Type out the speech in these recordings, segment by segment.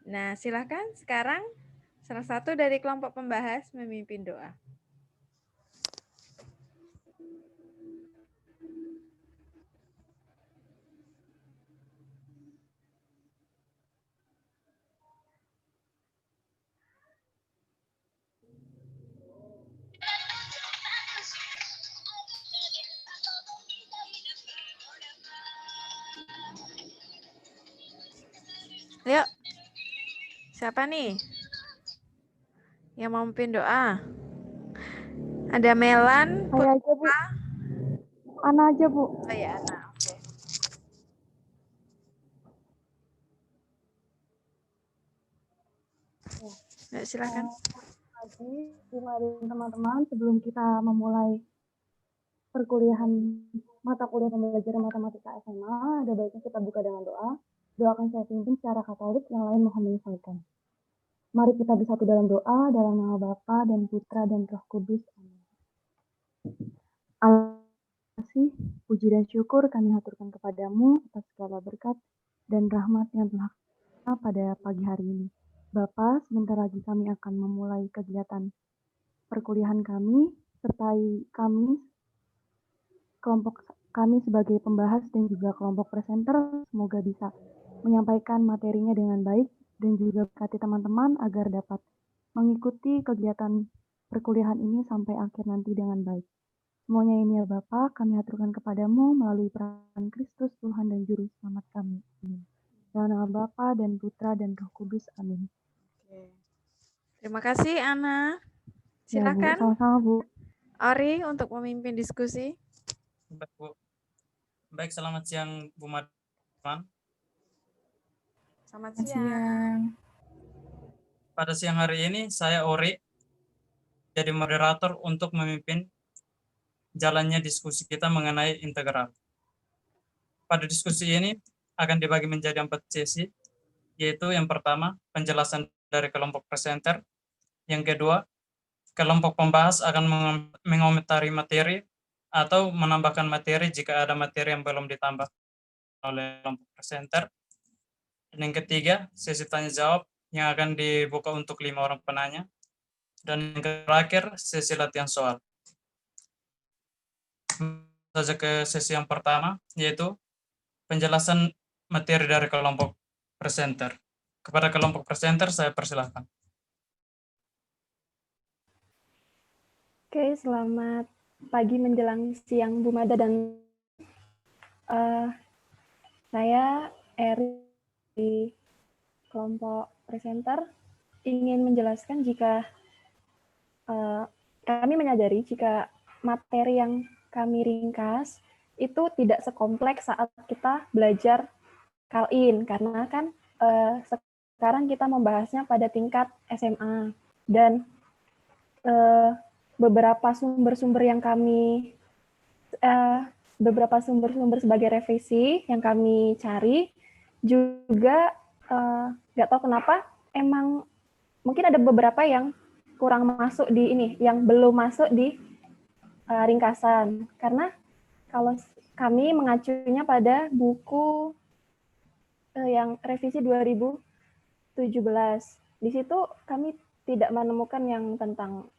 Nah, silakan sekarang salah satu dari kelompok pembahas memimpin doa. Yuk, siapa nih yang mau memimpin doa? Ada Melan, Saya aja, Bu. Ana aja, Bu. Oh ya, Ana. Oke. Yuk, silakan. Pagi, teman-teman, sebelum kita memulai perkuliahan mata kuliah pembelajaran matematika SMA, ada baiknya kita buka dengan doa. Doakan saya pimpin secara Katolik, yang lain mohon menyesuaikan. Mari kita bersatu dalam doa, dalam nama Bapa dan Putra dan Roh Kudus. Amin. Allah kasih, puji dan syukur kami haturkan kepadamu atas segala berkat dan rahmat yang telah pada pagi hari ini. Bapa, sebentar lagi kami akan memulai kegiatan perkuliahan kami, sertai kami, kelompok kami sebagai pembahas dan juga kelompok presenter, semoga bisa menyampaikan materinya dengan baik dan juga berkati teman-teman agar dapat mengikuti kegiatan perkuliahan ini sampai akhir nanti dengan baik. Semuanya ini ya Bapa, kami aturkan kepadamu melalui peran Kristus, Tuhan dan Juru Selamat kami. Amin. Dalam nama Bapa dan Putra dan Roh Kudus. Amin. Oke. Terima kasih, Ana. Ya, Bu. Silakan, Sama-sama, Bu. Ori, untuk memimpin diskusi. Baik, Bu. Baik, selamat siang Bu Marwan. Selamat siang. Pada siang hari ini saya Ori jadi moderator untuk memimpin jalannya diskusi kita mengenai integral. Pada diskusi ini akan dibagi menjadi 4 sesi, yaitu yang pertama penjelasan dari kelompok presenter, yang kedua kelompok pembahas akan mengomentari materi atau menambahkan materi jika ada materi yang belum ditambah oleh kelompok presenter. Dan yang ketiga, sesi tanya jawab yang akan dibuka untuk 5 orang penanya. Dan yang terakhir, sesi latihan soal. Saja ke sesi yang pertama, yaitu penjelasan materi dari kelompok presenter. Kepada kelompok presenter, saya persilahkan. Oke, selamat pagi menjelang siang Bu Mada dan saya Eri di kelompok presenter ingin menjelaskan jika kami menyadari jika materi yang kami ringkas itu tidak sekompleks saat kita belajar Kalin, karena kan sekarang kita membahasnya pada tingkat SMA dan beberapa sumber-sumber yang kami beberapa sumber-sumber sebagai revisi yang kami cari juga nggak tahu kenapa emang mungkin ada beberapa yang kurang masuk di ini, yang belum masuk di ringkasan, karena kalau kami mengacunya pada buku yang revisi 2017. Di situ kami tidak menemukan yang tentang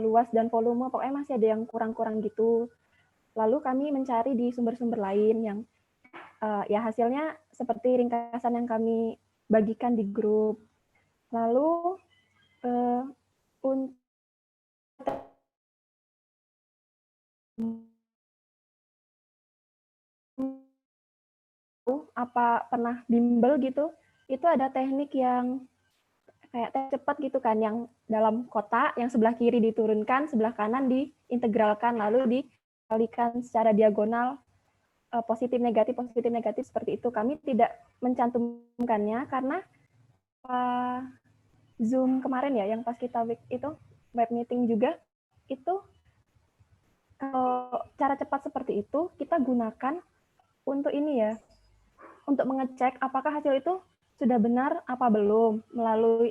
luas dan volume, pokoknya masih ada yang kurang-kurang gitu. Lalu kami mencari di sumber-sumber lain yang ya hasilnya seperti ringkasan yang kami bagikan di grup. Lalu untuk apa pernah bimbel gitu, itu ada teknik yang kayak cepat gitu kan, yang dalam kotak, yang sebelah kiri diturunkan, sebelah kanan diintegralkan, lalu dikalikan secara diagonal, positif negatif seperti itu. Kami tidak mencantumkannya karena Zoom kemarin ya, yang pas kita itu web meeting juga, itu kalau cara cepat seperti itu kita gunakan untuk ini ya, untuk mengecek apakah hasil itu sudah benar apa belum melalui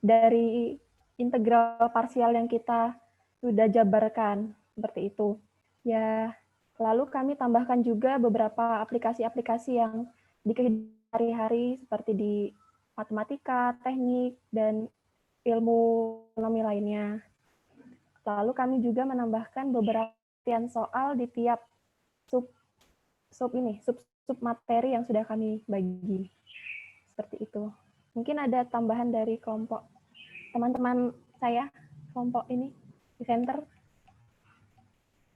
dari integral parsial yang kita sudah jabarkan seperti itu. Ya, lalu kami tambahkan juga beberapa aplikasi-aplikasi yang di hari-hari seperti di matematika, teknik, dan ilmu ekonomi lainnya. Lalu kami juga menambahkan beberapa soal di tiap sub materi yang sudah kami bagi. Seperti itu. Mungkin ada tambahan dari kelompok teman-teman saya, kelompok ini, presenter.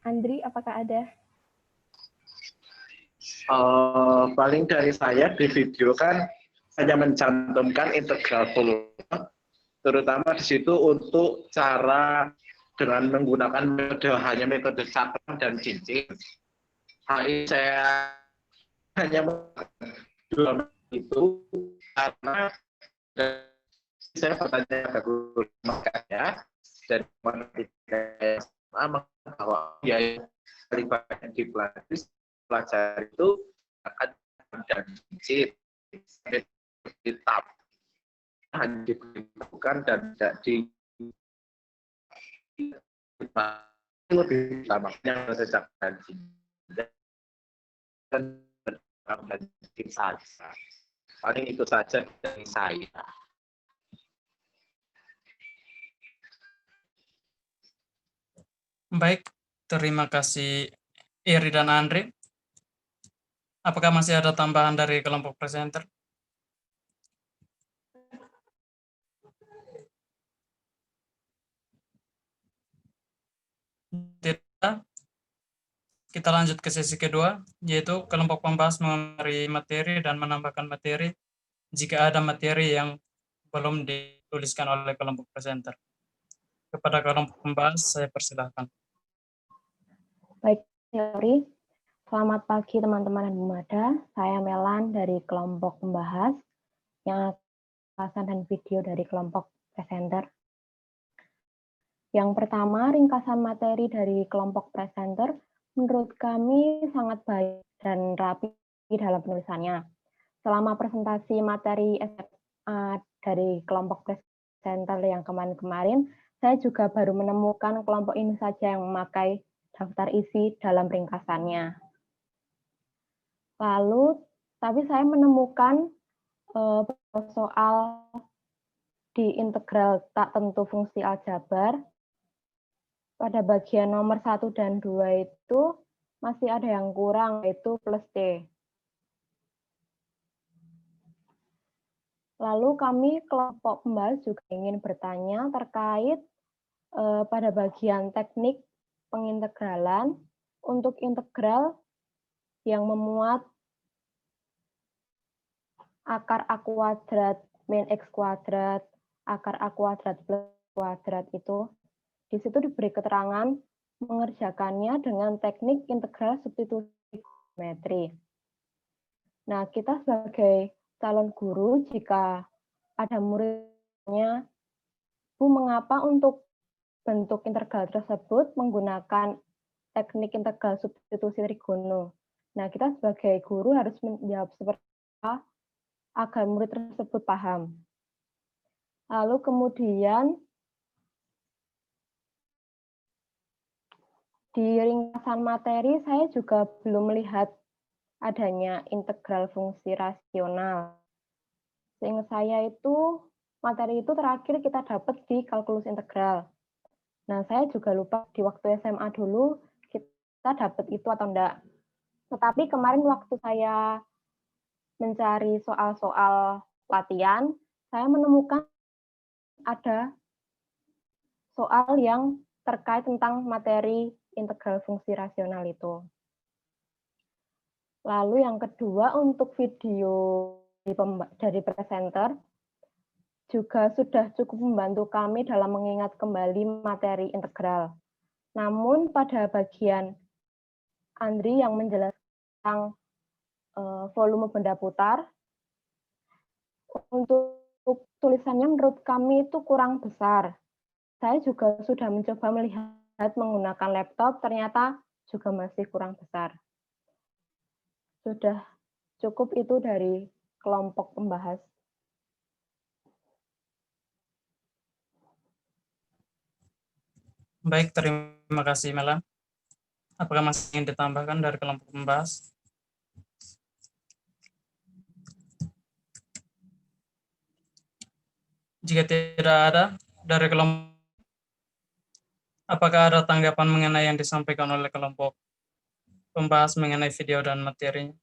Andri, apakah ada? Paling dari saya di video kan hanya mencantumkan integral volume, terutama di situ untuk cara dengan menggunakan metode cakram dan cincin. Hal ini saya hanya menggunakan itu karena saya bertanya ke guru makanya dan bahwa biaya paling banyak dipelajari itu akan dan cincin tetap hanya diberitahukan dan tidak lebih utamanya sejak dan saja. Paling itu saja dari saya. Baik, terima kasih Iri dan Andre. Apakah masih ada tambahan dari kelompok presenter? Tidak. Kita lanjut ke sesi kedua, yaitu kelompok pembahas memberi materi dan menambahkan materi jika ada materi yang belum dituliskan oleh kelompok presenter. Kepada kelompok pembahas, saya persilahkan. Baik, teori. Selamat pagi teman-teman dan Bumada. Saya Melan dari kelompok pembahas yang ringkasan dan video dari kelompok presenter. Yang pertama, ringkasan materi dari kelompok presenter menurut kami sangat baik dan rapi dalam penulisannya. Selama presentasi materi SMA dari kelompok presenter yang kemarin-kemarin, saya juga baru menemukan kelompok ini saja yang memakai daftar isi dalam ringkasannya. Lalu, tapi saya menemukan soal di integral tak tentu fungsi aljabar. Pada bagian nomor 1 dan 2 itu masih ada yang kurang, yaitu plus T. Lalu kami kelompok pembahas juga ingin bertanya terkait pada bagian teknik pengintegralan untuk integral yang memuat akar A kuadrat min X kuadrat, akar A kuadrat plus kuadrat itu. Di situ diberi keterangan mengerjakannya dengan teknik integral substitusi geometri. Nah, kita sebagai calon guru, jika ada muridnya, Bu, mengapa untuk bentuk integral tersebut menggunakan teknik integral substitusi trigono? Nah, kita sebagai guru harus menjawab seperti apa agar murid tersebut paham. Lalu kemudian di ringkasan materi saya juga belum melihat adanya integral fungsi rasional. Seingat saya itu materi itu terakhir kita dapat di kalkulus integral. Nah, saya juga lupa di waktu SMA dulu kita dapat itu atau enggak. Tetapi kemarin waktu saya mencari soal-soal latihan, saya menemukan ada soal yang terkait tentang materi integral fungsi rasional itu. Lalu yang kedua, untuk video dari presenter juga sudah cukup membantu kami dalam mengingat kembali materi integral. Namun pada bagian Andri yang menjelaskan volume benda putar, untuk tulisannya menurut kami itu kurang besar. Saya juga sudah mencoba melihat menggunakan laptop, ternyata juga masih kurang besar. Sudah cukup itu dari kelompok pembahas. Baik, terima kasih Melan. Apakah masih ingin ditambahkan dari kelompok pembahas? Jika tidak ada dari kelompok, apakah ada tanggapan mengenai yang disampaikan oleh kelompok pembahas mengenai video dan materinya?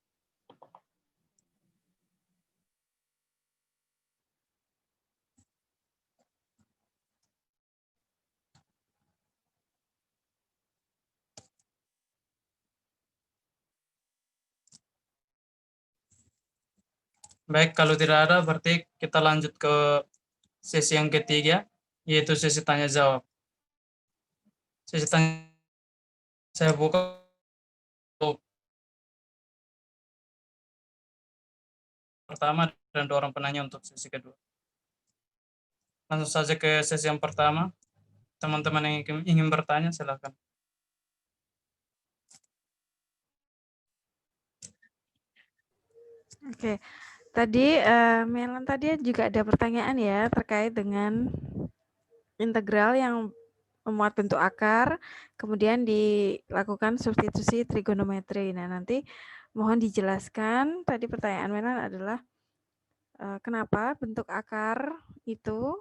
Baik, kalau tidak ada, berarti kita lanjut ke sesi yang ketiga, yaitu sesi tanya jawab. Sesi tanya, saya buka pertama dan 2 orang penanya untuk sesi kedua. Langsung saja ke sesi yang pertama. Teman-teman yang ingin bertanya, silakan. Oke, tadi Melan tadi juga ada pertanyaan ya terkait dengan integral yang memuat bentuk akar, kemudian dilakukan substitusi trigonometri. Nah, nanti mohon dijelaskan, tadi pertanyaan Melan adalah kenapa bentuk akar itu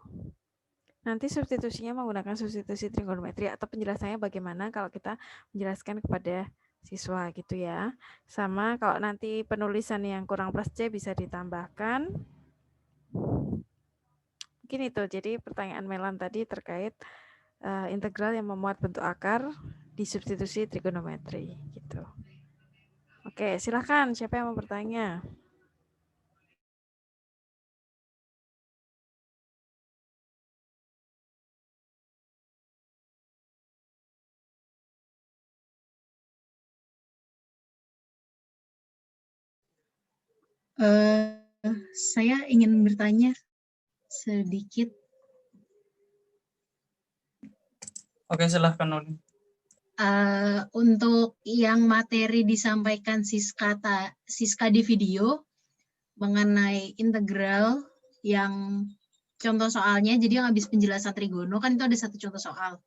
nanti substitusinya menggunakan substitusi trigonometri, atau penjelasannya bagaimana kalau kita menjelaskan kepada siswa gitu ya. Sama kalau nanti penulisan yang kurang plus C bisa ditambahkan. Mungkin itu. Jadi pertanyaan Melan tadi terkait integral yang memuat bentuk akar di substitusi trigonometri gitu. Oke, silahkan siapa yang mau bertanya? Saya ingin bertanya sedikit. Oke, silahkan Ulin. Untuk yang materi disampaikan Siska di video mengenai integral yang contoh soalnya, jadi yang habis penjelasan trigono kan itu ada satu contoh soal.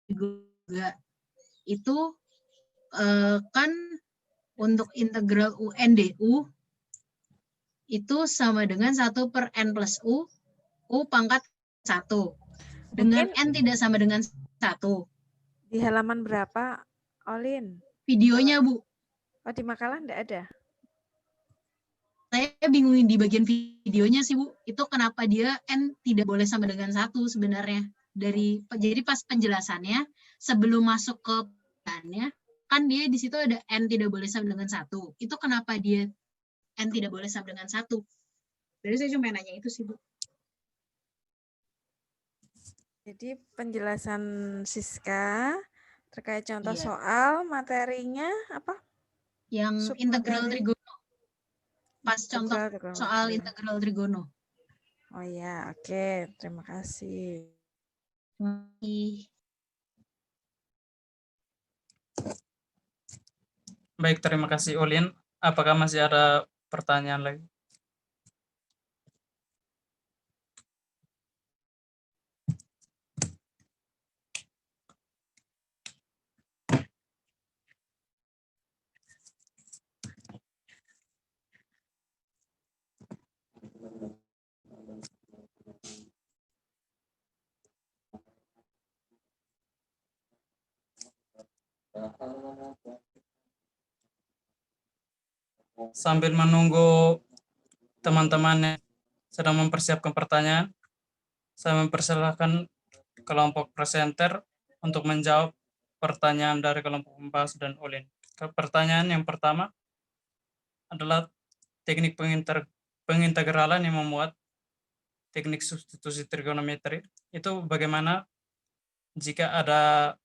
Juga itu kan untuk integral UN DU itu sama dengan 1 per N plus U pangkat 1. Dengan Mungkin N tidak sama dengan 1. di halaman berapa, Olin? Videonya, Bu. Oh, di makalah enggak ada? Saya bingung di bagian videonya sih, Bu. Itu kenapa dia N tidak boleh sama dengan 1 sebenarnya. Jadi pas penjelasannya, sebelum masuk ke penjelasannya, kan dia di situ ada N tidak boleh sama dengan 1. Itu kenapa dia N tidak boleh sama dengan 1? Jadi saya cuma nanya itu sih, Bu. Jadi penjelasan Siska terkait contoh Iya. soal materinya apa? Yang integral trigono. Pas contoh soal integral trigono. Oh ya, oke. Terima kasih. Baik, terima kasih Ulin. Apakah masih ada pertanyaan lagi? Sambil menunggu teman-teman yang sedang mempersiapkan pertanyaan, saya mempersilahkan kelompok presenter untuk menjawab pertanyaan dari kelompok pembahas dan Ulin. Pertanyaan yang pertama adalah teknik pengintegralan yang memuat teknik substitusi trigonometri. Itu bagaimana jika ada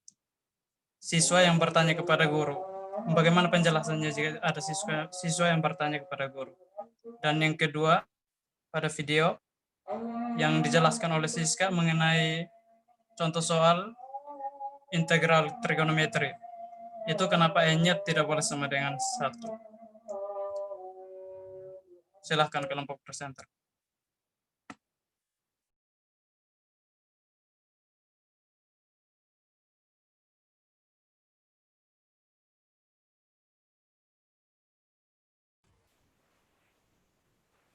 siswa yang bertanya kepada guru? Bagaimana penjelasannya jika ada siswa yang bertanya kepada guru? Dan yang kedua, pada video yang dijelaskan oleh Siska mengenai contoh soal integral trigonometri. Itu kenapa N-nya tidak boleh sama dengan 1? Silahkan kelompok presenter.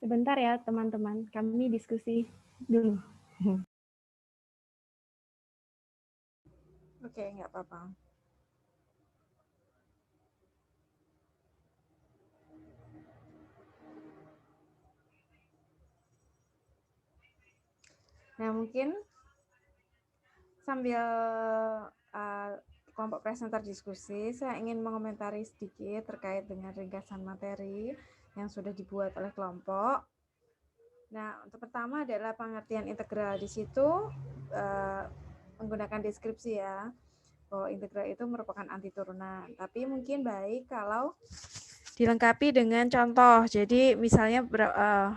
Sebentar ya teman-teman, kami diskusi dulu. Oke, nggak apa-apa. Nah, mungkin sambil kelompok presenter diskusi, saya ingin mengomentari sedikit terkait dengan ringkasan materi yang sudah dibuat oleh kelompok. Nah, untuk pertama adalah pengertian integral. Di situ menggunakan deskripsi ya, bahwa integral itu merupakan antiturunan. Tapi mungkin baik kalau dilengkapi dengan contoh. Jadi misalnya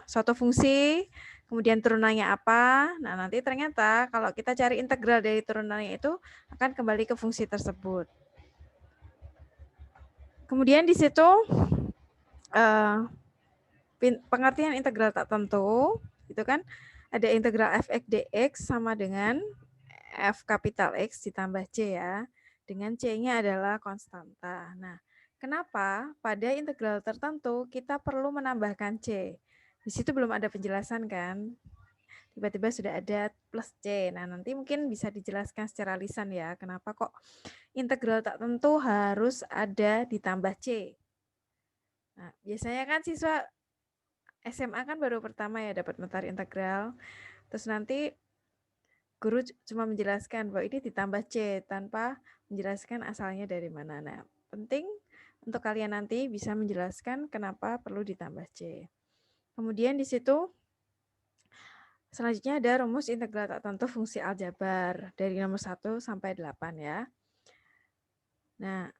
suatu fungsi, kemudian turunannya apa. Nah, nanti ternyata kalau kita cari integral dari turunannya itu akan kembali ke fungsi tersebut. Kemudian di situ pengertian integral tak tentu, itu kan ada integral fx dx sama dengan f kapital X ditambah C ya, dengan C-nya adalah konstanta. Nah, kenapa pada integral tertentu kita perlu menambahkan C? Di situ belum ada penjelasan kan? Tiba-tiba sudah ada plus C. Nah, nanti mungkin bisa dijelaskan secara lisan ya, kenapa kok integral tak tentu harus ada ditambah C. Nah, biasanya kan siswa SMA kan baru pertama ya dapat materi integral. Terus nanti guru cuma menjelaskan bahwa ini ditambah C tanpa menjelaskan asalnya dari mana. Nah, penting untuk kalian nanti bisa menjelaskan kenapa perlu ditambah C. Kemudian di situ selanjutnya ada rumus integral tak tentu fungsi aljabar dari nomor 1 sampai 8 ya. Nah,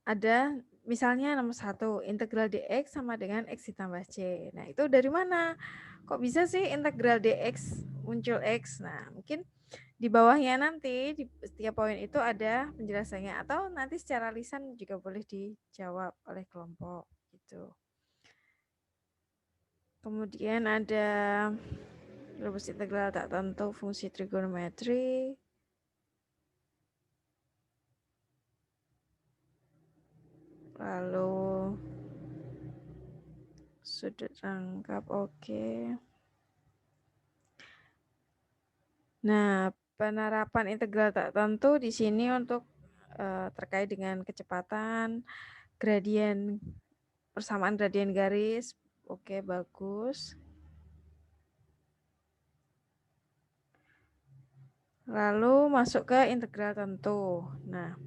ada misalnya nomor 1, integral dx sama dengan x ditambah c. Nah, itu dari mana? Kok bisa sih integral dx muncul x? Nah, mungkin di bawahnya nanti di setiap poin itu ada penjelasannya, atau nanti secara lisan juga boleh dijawab oleh kelompok gitu. Kemudian ada rumus integral tak tentu fungsi trigonometri. Lalu sudut rangkap oke. Nah, penerapan integral tak tentu di sini untuk terkait dengan kecepatan, gradien, persamaan gradien garis. Oke, bagus. Lalu masuk ke integral tentu. Nah,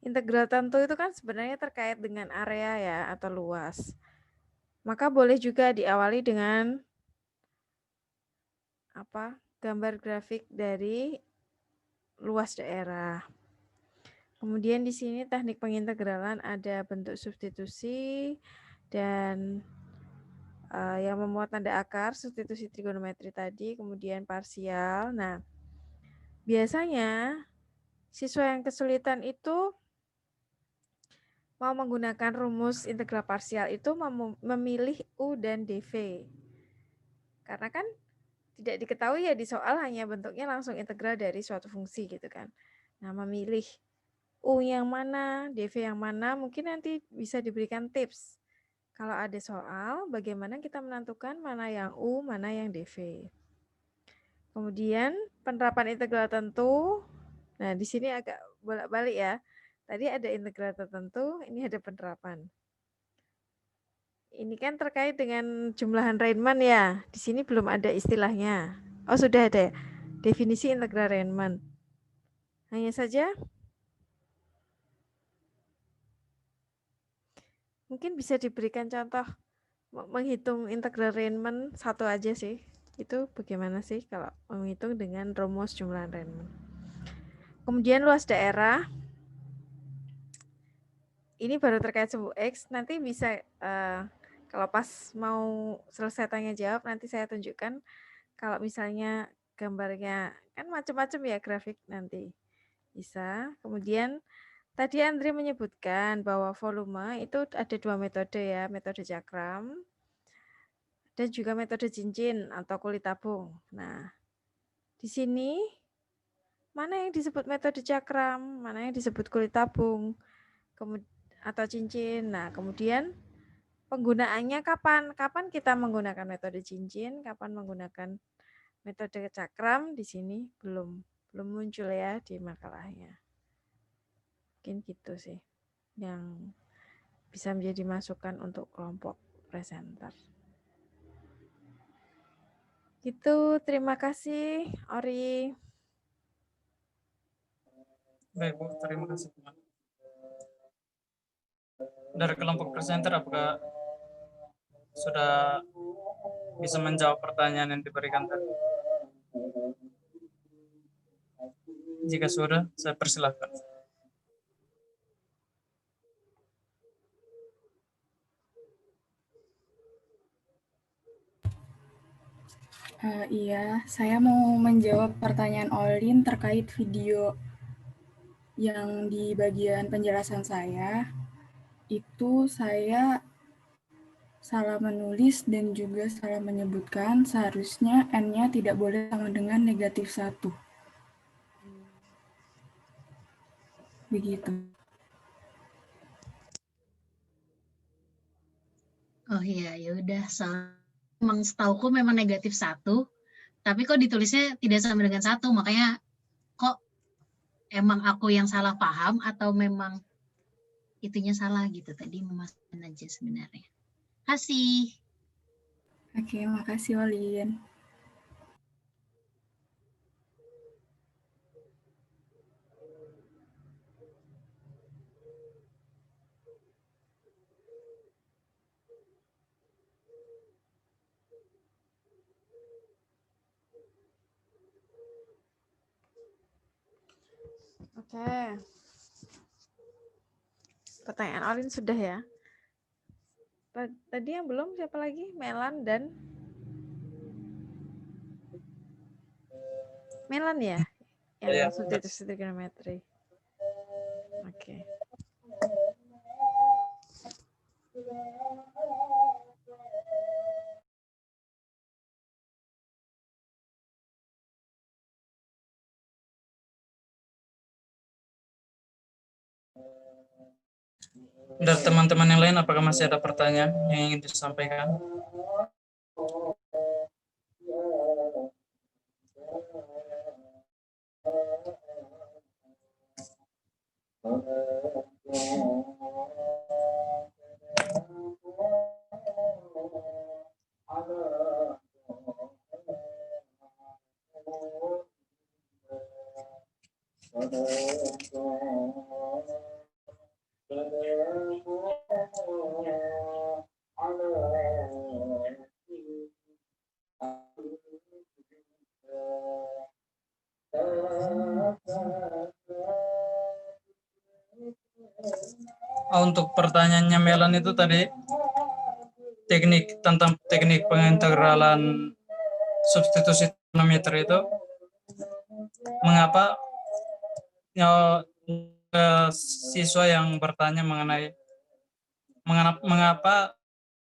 integral tentu itu kan sebenarnya terkait dengan area ya atau luas. Maka boleh juga diawali dengan gambar grafik dari luas daerah. Kemudian di sini teknik pengintegralan ada bentuk substitusi dan yang memuat tanda akar, substitusi trigonometri tadi, kemudian parsial. Nah, biasanya siswa yang kesulitan itu mau menggunakan rumus integral parsial itu memilih U dan DV. Karena kan tidak diketahui ya di soal hanya bentuknya langsung integral dari suatu fungsi gitu kan. Nah, memilih U yang mana, DV yang mana, mungkin nanti bisa diberikan tips. Kalau ada soal, bagaimana kita menentukan mana yang U, mana yang DV. Kemudian penerapan integral tentu. Nah, di sini agak bolak-balik ya. Tadi ada integral tertentu, ini ada penerapan. Ini kan terkait dengan jumlahan Riemann ya. Di sini belum ada istilahnya. Oh, sudah ada definisi integral Riemann. Hanya saja mungkin bisa diberikan contoh menghitung integral Riemann satu aja sih. Itu bagaimana sih kalau menghitung dengan rumus jumlahan Riemann. Kemudian luas daerah. Ini baru terkait suku X, nanti bisa kalau pas mau selesai tanya jawab nanti saya tunjukkan kalau misalnya gambarnya kan macam-macam ya grafik nanti bisa. Kemudian tadi Andri menyebutkan bahwa volume itu ada 2 metode ya, metode cakram dan juga metode cincin atau kulit tabung. Nah, di sini mana yang disebut metode cakram, mana yang disebut kulit tabung, kemudian atau cincin. Nah, kemudian penggunaannya kapan? Kapan kita menggunakan metode cincin, kapan menggunakan metode cakram di sini belum muncul ya di makalahnya. Mungkin gitu sih yang bisa menjadi masukan untuk kelompok presenter. Gitu, terima kasih Ori. Baik Bu, terima kasih. Dari kelompok presenter, apakah sudah bisa menjawab pertanyaan yang diberikan tadi? Jika sudah, saya persilahkan. Iya, saya mau menjawab pertanyaan Olin terkait video yang di bagian penjelasan saya. Itu saya salah menulis dan juga salah menyebutkan seharusnya N-nya tidak boleh sama dengan -1. Begitu. Oh iya, ya udah. Emang setauku memang -1, tapi kok ditulisnya tidak sama dengan 1, makanya kok emang aku yang salah paham atau memang itunya salah gitu. Tadi memastikan aja sebenarnya. Kasih. Oke, makasih Olin. Oke. Pertanyaan Olin sudah ya. Tadi yang belum siapa lagi? Melan dan Melan ya? Iya, Yang substitusi trigonometri. Oke. Dari teman-teman yang lain, apakah masih ada pertanyaan yang ingin disampaikan? Untuk pertanyaannya Melan itu tadi tentang teknik pengintegralan substitusi trigonometer itu, mengapa siswa yang bertanya mengenai mengapa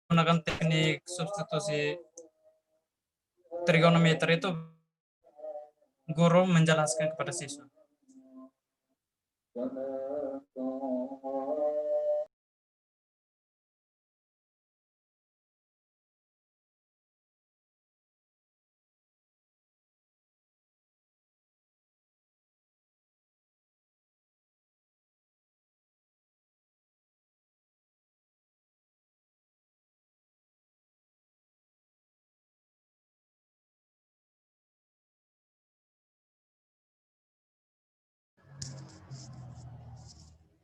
menggunakan teknik substitusi trigonometer itu, guru menjelaskan kepada siswa.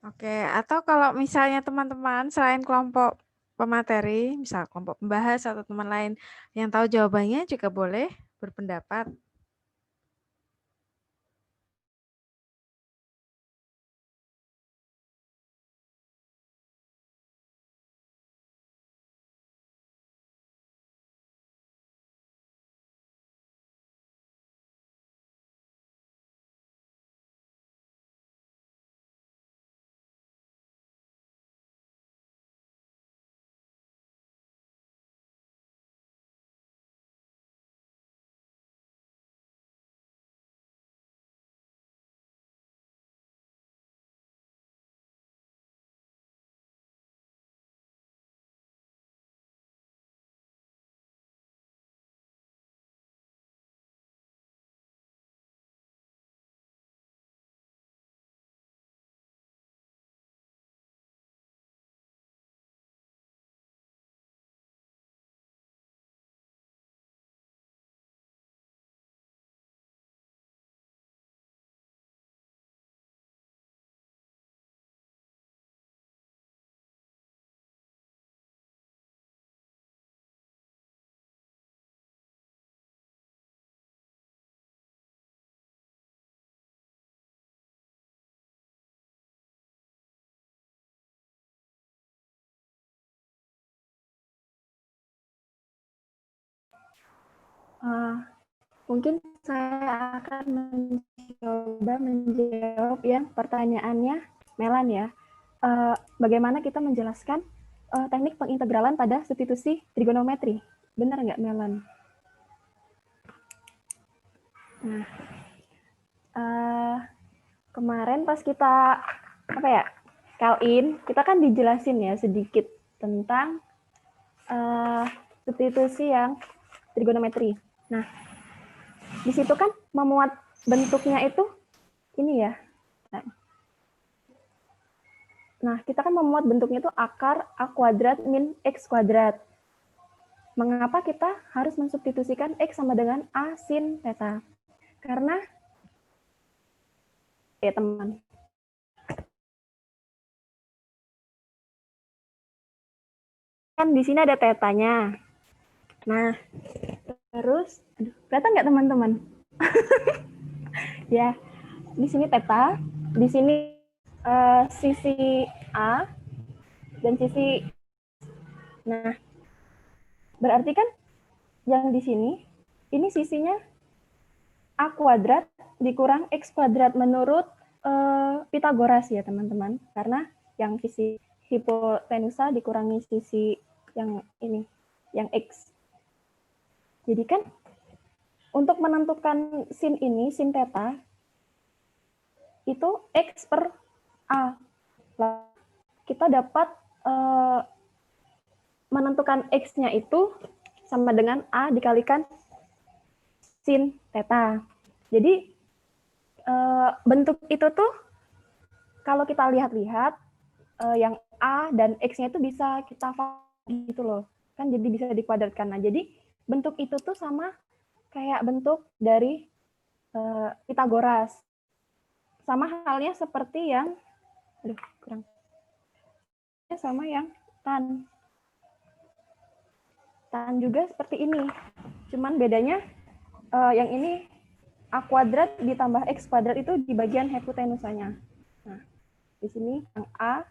Oke, atau kalau misalnya teman-teman selain kelompok pemateri, misal kelompok pembahas atau teman lain yang tahu jawabannya juga boleh berpendapat. Mungkin saya akan mencoba menjawab yang pertanyaannya Melan ya. Bagaimana kita menjelaskan teknik pengintegralan pada substitusi trigonometri? Benar nggak Melan? Nah, kemarin pas kita kita kan dijelasin ya sedikit tentang substitusi yang trigonometri. Nah, di situ kan memuat bentuknya itu ini ya. Nah, kita kan memuat bentuknya itu akar A kuadrat min X kuadrat. Mengapa kita harus mensubstitusikan X sama dengan A sin theta? Karena, teman, kan di sini ada tetanya. Nah, terus, kelihatan nggak teman-teman? Ya, di sini theta, di sini sisi A dan sisi. Nah, berarti kan yang di sini ini sisinya A kuadrat dikurang X kuadrat menurut Pitagoras ya teman-teman, karena yang sisi hipotenusa dikurangi sisi yang ini, yang X. Jadi kan untuk menentukan sin ini, sin theta, itu X per A. Kita dapat menentukan X-nya itu sama dengan A dikalikan sin theta. Jadi bentuk itu tuh kalau kita lihat-lihat yang A dan X-nya itu bisa kita gitu loh. Kan jadi bisa dikuadratkan. Nah, jadi bentuk itu tuh sama kayak bentuk dari Pitagoras. Sama halnya seperti yang sama yang tan. Tan juga seperti ini. Cuman bedanya yang ini A kuadrat ditambah X kuadrat itu di bagian hipotenusanya. Nah, di sini yang A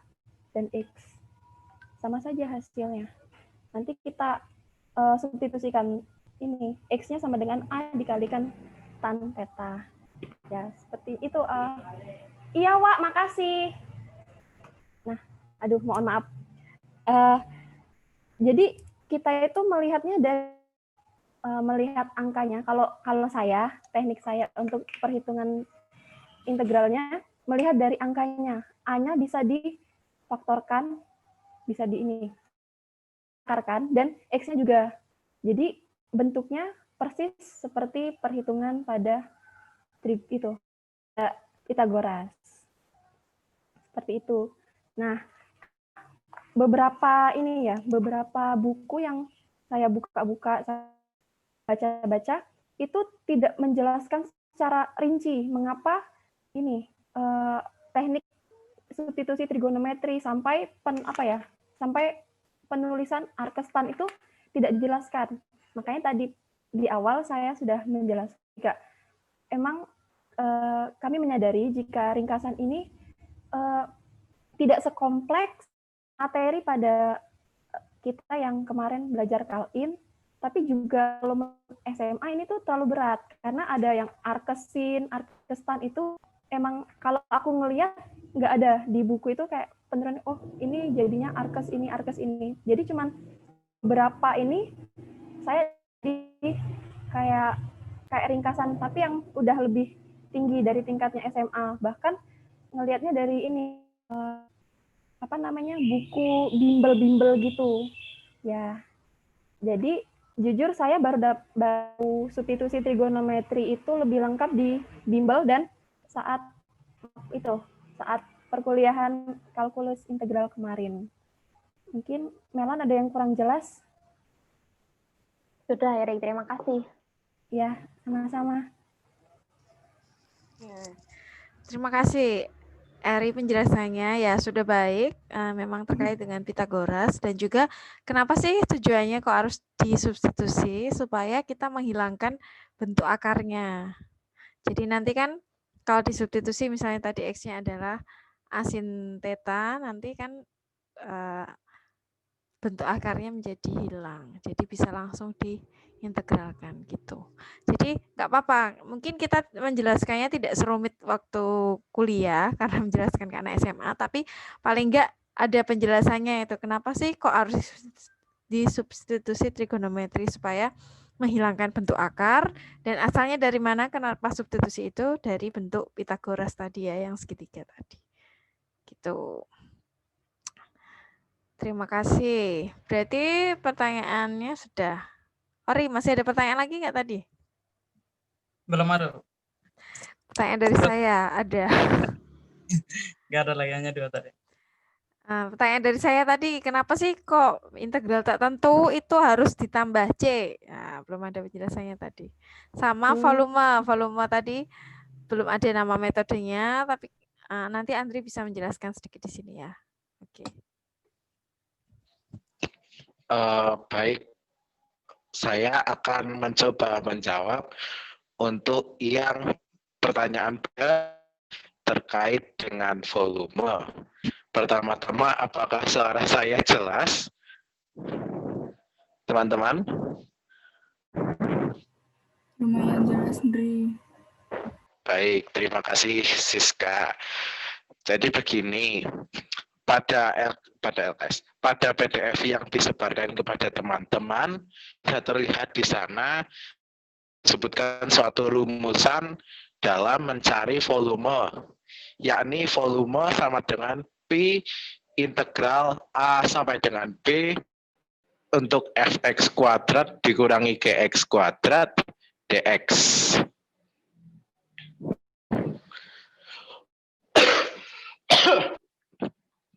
dan X. Sama saja hasilnya. Nanti kita substitusikan ini. X-nya sama dengan A dikalikan tan theta. Ya, seperti itu. Iya, Wak, makasih. Nah, aduh, mohon maaf. Jadi, kita itu melihatnya dari melihat angkanya. Kalau saya, teknik saya untuk perhitungan integralnya, melihat dari angkanya. A-nya bisa difaktorkan, bisa di ini, akarkan, dan X-nya juga. Jadi, bentuknya persis seperti perhitungan pada itu, Pitagoras. Seperti itu. Nah, beberapa buku yang saya buka-buka, baca-baca, itu tidak menjelaskan secara rinci mengapa ini teknik substitusi trigonometri sampai sampai penulisan Arkestan itu tidak dijelaskan. Makanya tadi di awal saya sudah menjelaskan jika emang kami menyadari jika ringkasan ini tidak sekompleks materi pada kita yang kemarin belajar Kalin, tapi juga kalau SMA ini tuh terlalu berat karena ada yang Arkesin, Arkestan itu emang kalau aku ngelihat nggak ada di buku itu kayak beneran ini jadinya Arkes ini. Jadi cuman beberapa ini saya di kayak ringkasan tapi yang udah lebih tinggi dari tingkatnya SMA. Bahkan ngelihatnya dari ini buku bimbel-bimbel gitu. Ya. Jadi jujur saya baru substitusi trigonometri itu lebih lengkap di bimbel dan saat perkuliahan kalkulus integral kemarin. Mungkin Melan ada yang kurang jelas? Sudah, Erik. Terima kasih. Ya, sama-sama. Terima kasih, Eri, penjelasannya ya sudah baik. Memang terkait dengan Pitagoras dan juga kenapa sih tujuannya kok harus disubstitusi supaya kita menghilangkan bentuk akarnya. Jadi nanti kan kalau disubstitusi misalnya tadi X-nya adalah A sin theta, nanti kan bentuk akarnya menjadi hilang. Jadi bisa langsung diintegralkan gitu. Jadi nggak apa-apa. Mungkin kita menjelaskannya tidak serumit waktu kuliah karena menjelaskan ke anak SMA, tapi paling nggak ada penjelasannya itu. Kenapa sih kok harus disubstitusi trigonometri supaya menghilangkan bentuk akar, dan asalnya dari mana, kenapa substitusi itu dari bentuk Pythagoras tadi ya, yang segitiga tadi. Gitu. Terima kasih. Berarti pertanyaannya sudah. Ori, masih ada pertanyaan lagi nggak tadi? Belum ada. Pertanyaan dari saya ada. Nggak ada lagi, hanya 2 tadi. Pertanyaan dari saya tadi, kenapa sih kok integral tak tentu itu harus ditambah C? Nah, belum ada penjelasannya tadi. Sama volume tadi belum ada nama metodenya, tapi nanti Andri bisa menjelaskan sedikit di sini ya. Oke. Baik, saya akan mencoba menjawab untuk yang pertanyaan terkait dengan volume. Pertama-tama, apakah suara saya jelas? Teman-teman? Lumayan jelas, Dri. Baik, terima kasih Siska. Jadi begini, pada PDF yang disebarkan kepada teman-teman, bisa terlihat di sana disebutkan suatu rumusan dalam mencari volume, yakni volume sama dengan P integral A sampai dengan B untuk fx kuadrat dikurangi gx kuadrat dx.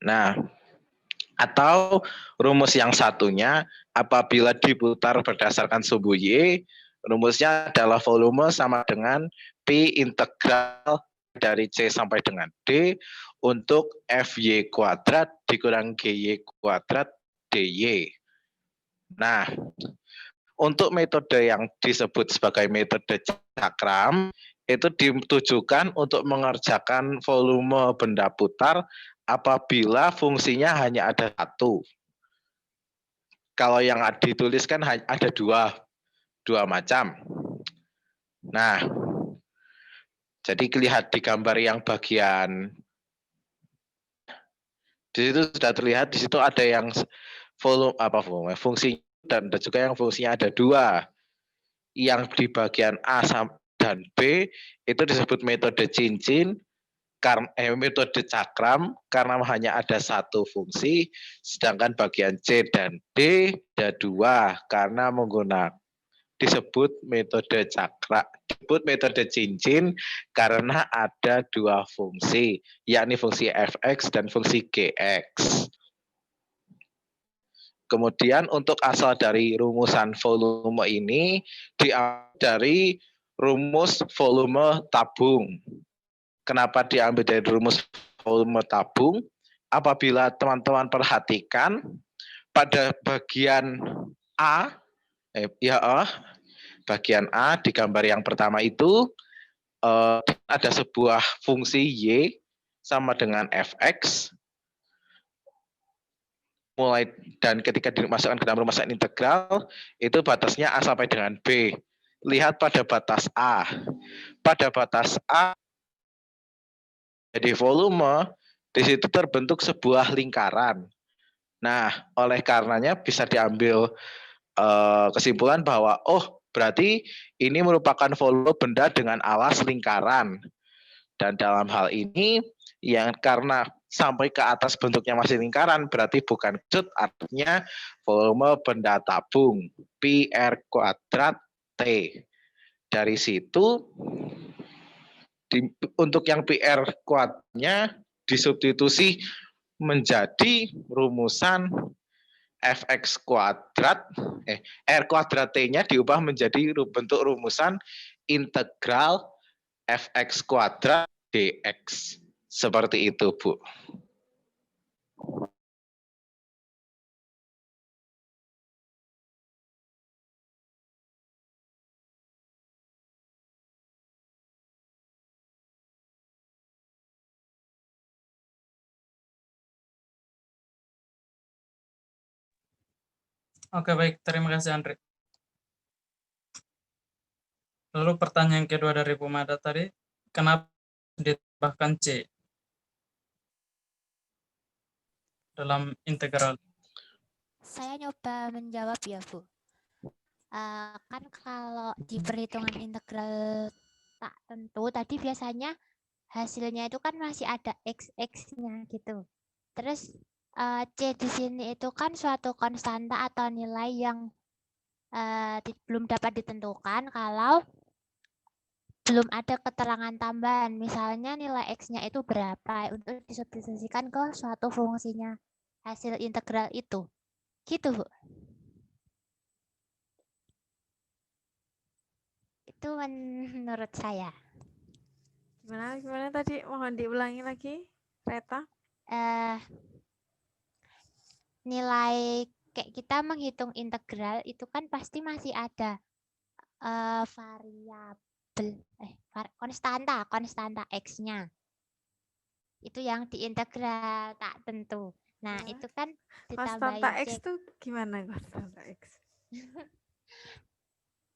Nah, atau rumus yang satunya, apabila diputar berdasarkan sumbu Y, rumusnya adalah volume sama dengan P integral dari C sampai dengan D untuk Fy kuadrat dikurang Gy kuadrat dy. Nah, untuk metode yang disebut sebagai metode cakram, itu ditujukan untuk mengerjakan volume benda putar apabila fungsinya hanya ada satu. Kalau yang dituliskan ada dua macam. Nah, jadi lihat di gambar yang bagian di situ sudah terlihat, di situ ada yang volume fungsi dan juga yang fungsinya ada 2. Yang di bagian A dan B itu disebut metode cincin, metode cakram karena hanya ada satu fungsi, sedangkan bagian C dan D ada 2 karena menggunakan disebut metode cakra, disebut metode cincin karena ada 2 fungsi, yakni fungsi fx dan fungsi gx. Kemudian untuk asal dari rumusan volume ini diambil dari rumus volume tabung. Kenapa diambil dari rumus volume tabung? Apabila teman-teman perhatikan pada bagian A, bagian A di gambar yang pertama itu ada sebuah fungsi Y sama dengan fx, dan ketika dimasukkan ke dalam rumusan integral itu batasnya A sampai dengan B. Lihat pada batas A. Pada batas A jadi volume, di situ terbentuk sebuah lingkaran. Nah, oleh karenanya bisa diambil kesimpulan bahwa berarti ini merupakan volume benda dengan alas lingkaran. Dan dalam hal ini yang karena sampai ke atas bentuknya masih lingkaran berarti bukan cut, artinya volume benda tabung PR kuadrat T. Dari situ untuk yang PR kuadratnya disubstitusi menjadi rumusan fx kuadrat, R kuadrat T-nya diubah menjadi bentuk rumusan integral fx kuadrat dx. Seperti itu, Bu. Oke, baik. Terima kasih, Andri. Lalu pertanyaan kedua dari Bu Mada tadi, kenapa ditambahkan C dalam integral? Saya nyoba menjawab ya, Bu. Kan kalau di perhitungan integral tak tentu tadi biasanya hasilnya itu kan masih ada x-nya gitu. Terus C di sini itu kan suatu konstanta atau nilai yang belum dapat ditentukan kalau belum ada keterangan tambahan. Misalnya nilai x-nya itu berapa untuk disubstitusikan ke suatu fungsinya hasil integral itu. Gitu, Bu. Itu menurut saya. Gimana tadi? Mohon diulangi lagi, Reta. Nilai kayak kita menghitung integral itu kan pasti masih ada variabel konstanta x-nya. Itu yang diintegral tak tentu. Nah, itu kan ditambahin Konstanta C. X itu gimana konstanta X?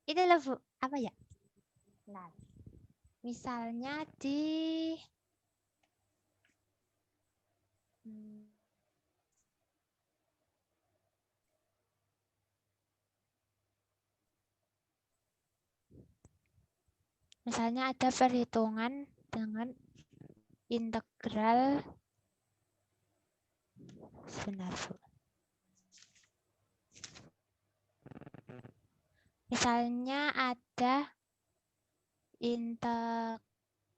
Itu loh, Bu. Apa ya? Nah, misalnya di misalnya ada perhitungan dengan integral, sebentar, Bu. Misalnya ada integ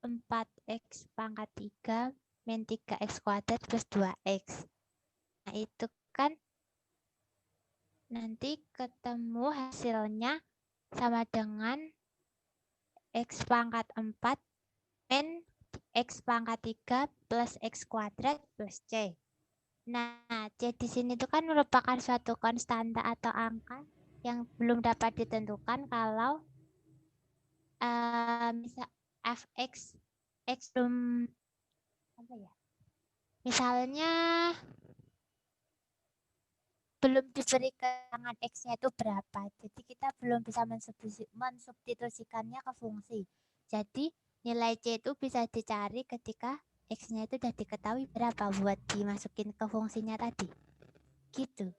4x pangkat 3 min 3x kuadrat plus 2x. Nah, itu kan nanti ketemu hasilnya sama dengan x pangkat 4 min x pangkat 3 plus x kuadrat plus c. Nah, c di sini itu kan merupakan suatu konstanta atau angka yang belum dapat ditentukan kalau misal fx x belum apa ya? Misalnya belum diberi keterangan x-nya itu berapa. Jadi kita belum bisa mensubstitusikannya ke fungsi. Jadi nilai c itu bisa dicari ketika x-nya itu sudah diketahui berapa buat dimasukin ke fungsinya tadi. Gitu.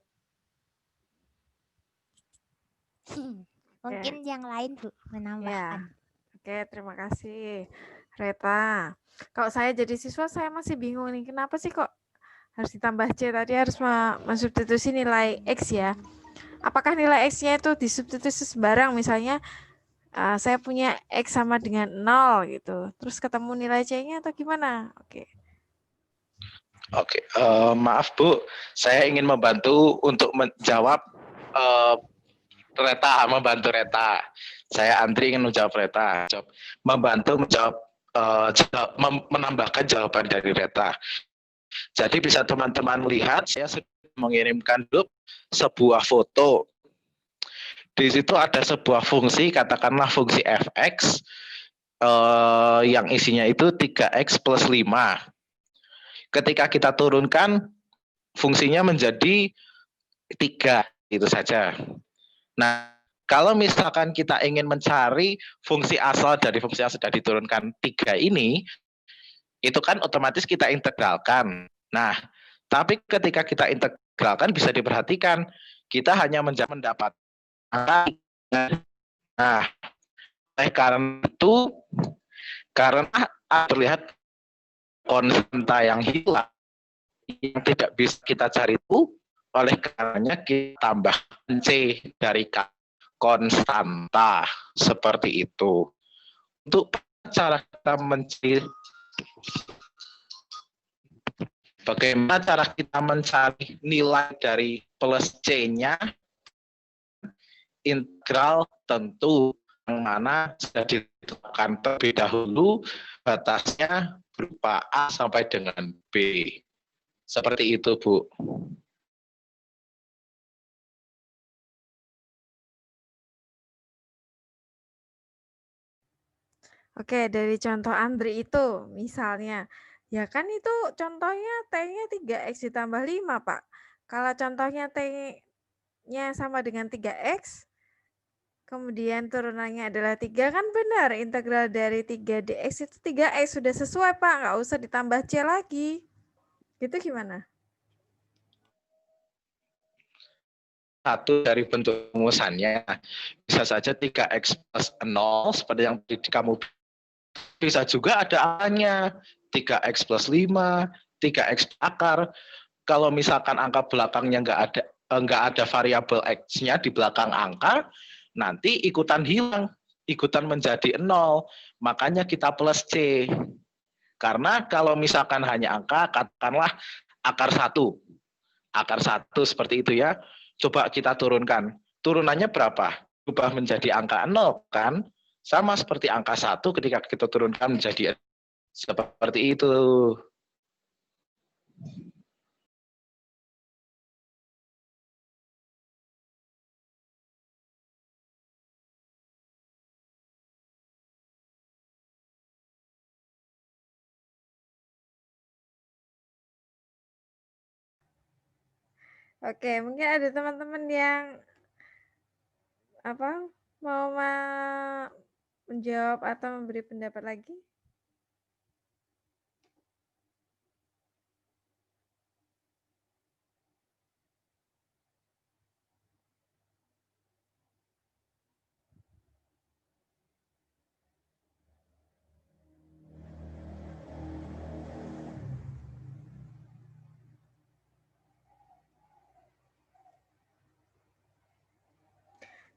Mungkin yang lain, Bu, menambahkan. Ya. Oke, terima kasih, Reta. Kalau saya jadi siswa, saya masih bingung nih, kenapa sih kok harus ditambah C, tadi harus mensubstitusi nilai X ya. Apakah nilai X-nya itu disubstitusi sembarang, misalnya saya punya X sama dengan 0 gitu, terus ketemu nilai C-nya atau gimana? Oke. Maaf Bu, saya ingin membantu untuk menjawab membantu Reta. Saya Andri ingin menjawab Reta. Membantu menjawab, menambahkan jawaban dari Reta. Jadi bisa teman-teman lihat, saya sudah mengirimkan dulu sebuah foto. Di situ ada sebuah fungsi, katakanlah fungsi fx, yang isinya itu 3x plus 5. Ketika kita turunkan, fungsinya menjadi 3, itu saja. Nah, kalau misalkan kita ingin mencari fungsi asal dari fungsi yang sudah diturunkan 3 ini, itu kan otomatis kita integralkan. Nah, tapi ketika kita integralkan bisa diperhatikan, kita hanya mendapat. Nah, karena itu, karena terlihat konstanta yang hilang, yang tidak bisa kita cari itu, oleh karenanya kita tambah C dari konstanta, seperti itu. Untuk cara kita mencari, bagaimana cara kita mencari nilai dari plus C-nya, integral tentu yang mana sudah ditetapkan terlebih dahulu, batasnya berupa A sampai dengan B. Seperti itu, Bu. Oke, dari contoh Andri itu, misalnya, ya kan itu contohnya T-nya 3X ditambah 5, Pak. Kalau contohnya T X-nya sama dengan 3X, kemudian turunannya adalah 3, kan benar. Integral dari 3 dx itu 3X. Sudah sesuai, Pak. Nggak usah ditambah C lagi. Gitu gimana? Satu dari bentuk rumusannya bisa saja 3X plus 0 seperti yang kamu, bisa juga ada angkanya 3X plus 5, 3X akar. Kalau misalkan angka belakangnya nggak ada variabel X-nya di belakang angka, nanti ikutan hilang, ikutan menjadi 0. Makanya kita plus C. Karena kalau misalkan hanya angka, katakanlah akar 1. Akar 1 seperti itu ya. Coba kita turunkan. Turunannya berapa? Berubah menjadi angka 0 kan? Sama seperti angka 1 ketika kita turunkan menjadi seperti itu. Oke, mungkin ada teman-teman yang mau menjawab atau memberi pendapat lagi?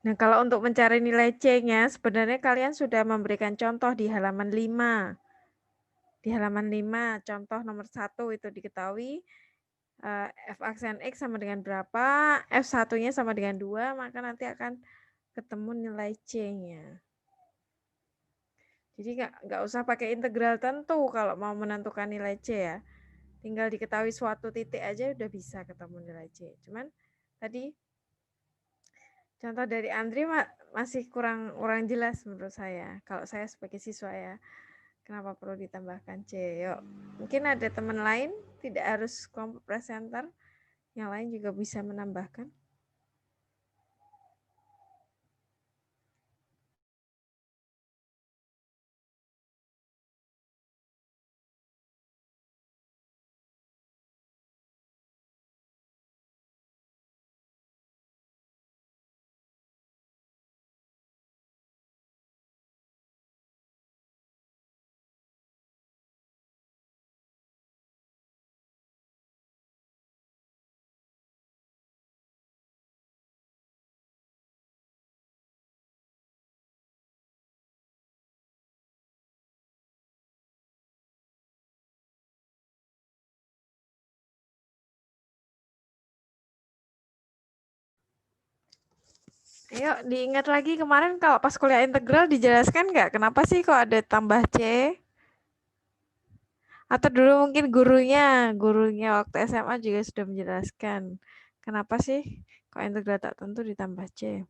Nah, kalau untuk mencari nilai C-nya, sebenarnya kalian sudah memberikan contoh di halaman 5. Di halaman 5, contoh nomor 1 itu diketahui f aksen X sama dengan berapa, F1-nya sama dengan 2, maka nanti akan ketemu nilai C-nya. Jadi nggak usah pakai integral tentu kalau mau menentukan nilai C ya. Tinggal diketahui suatu titik aja udah bisa ketemu nilai C. Cuman tadi contoh dari Andri masih kurang jelas menurut saya. Kalau saya sebagai siswa ya, kenapa perlu ditambahkan C? Yuk, mungkin ada teman lain, tidak harus kelompok presenter, yang lain juga bisa menambahkan. Ayo diingat lagi kemarin kalau pas kuliah integral dijelaskan nggak kenapa sih kok ada tambah C? Atau dulu mungkin gurunya waktu SMA juga sudah menjelaskan. Kenapa sih kok integral tak tentu ditambah C?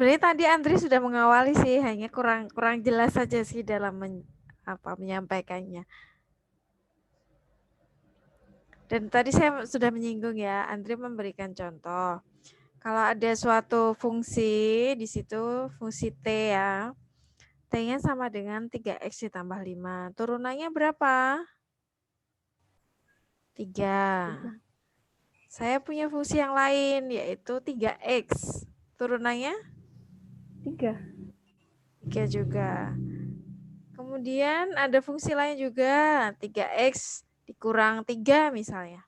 Sebenarnya tadi Andri sudah mengawali sih, hanya kurang jelas saja sih dalam menyampaikannya. Dan tadi saya sudah menyinggung ya, Andri memberikan contoh. Kalau ada suatu fungsi di situ, fungsi T ya, T-nya sama dengan 3X ditambah 5. Turunannya berapa? 3. Saya punya fungsi yang lain, yaitu 3X. Turunannya? 3. 3 juga. Kemudian ada fungsi lain juga, 3X dikurang 3 misalnya.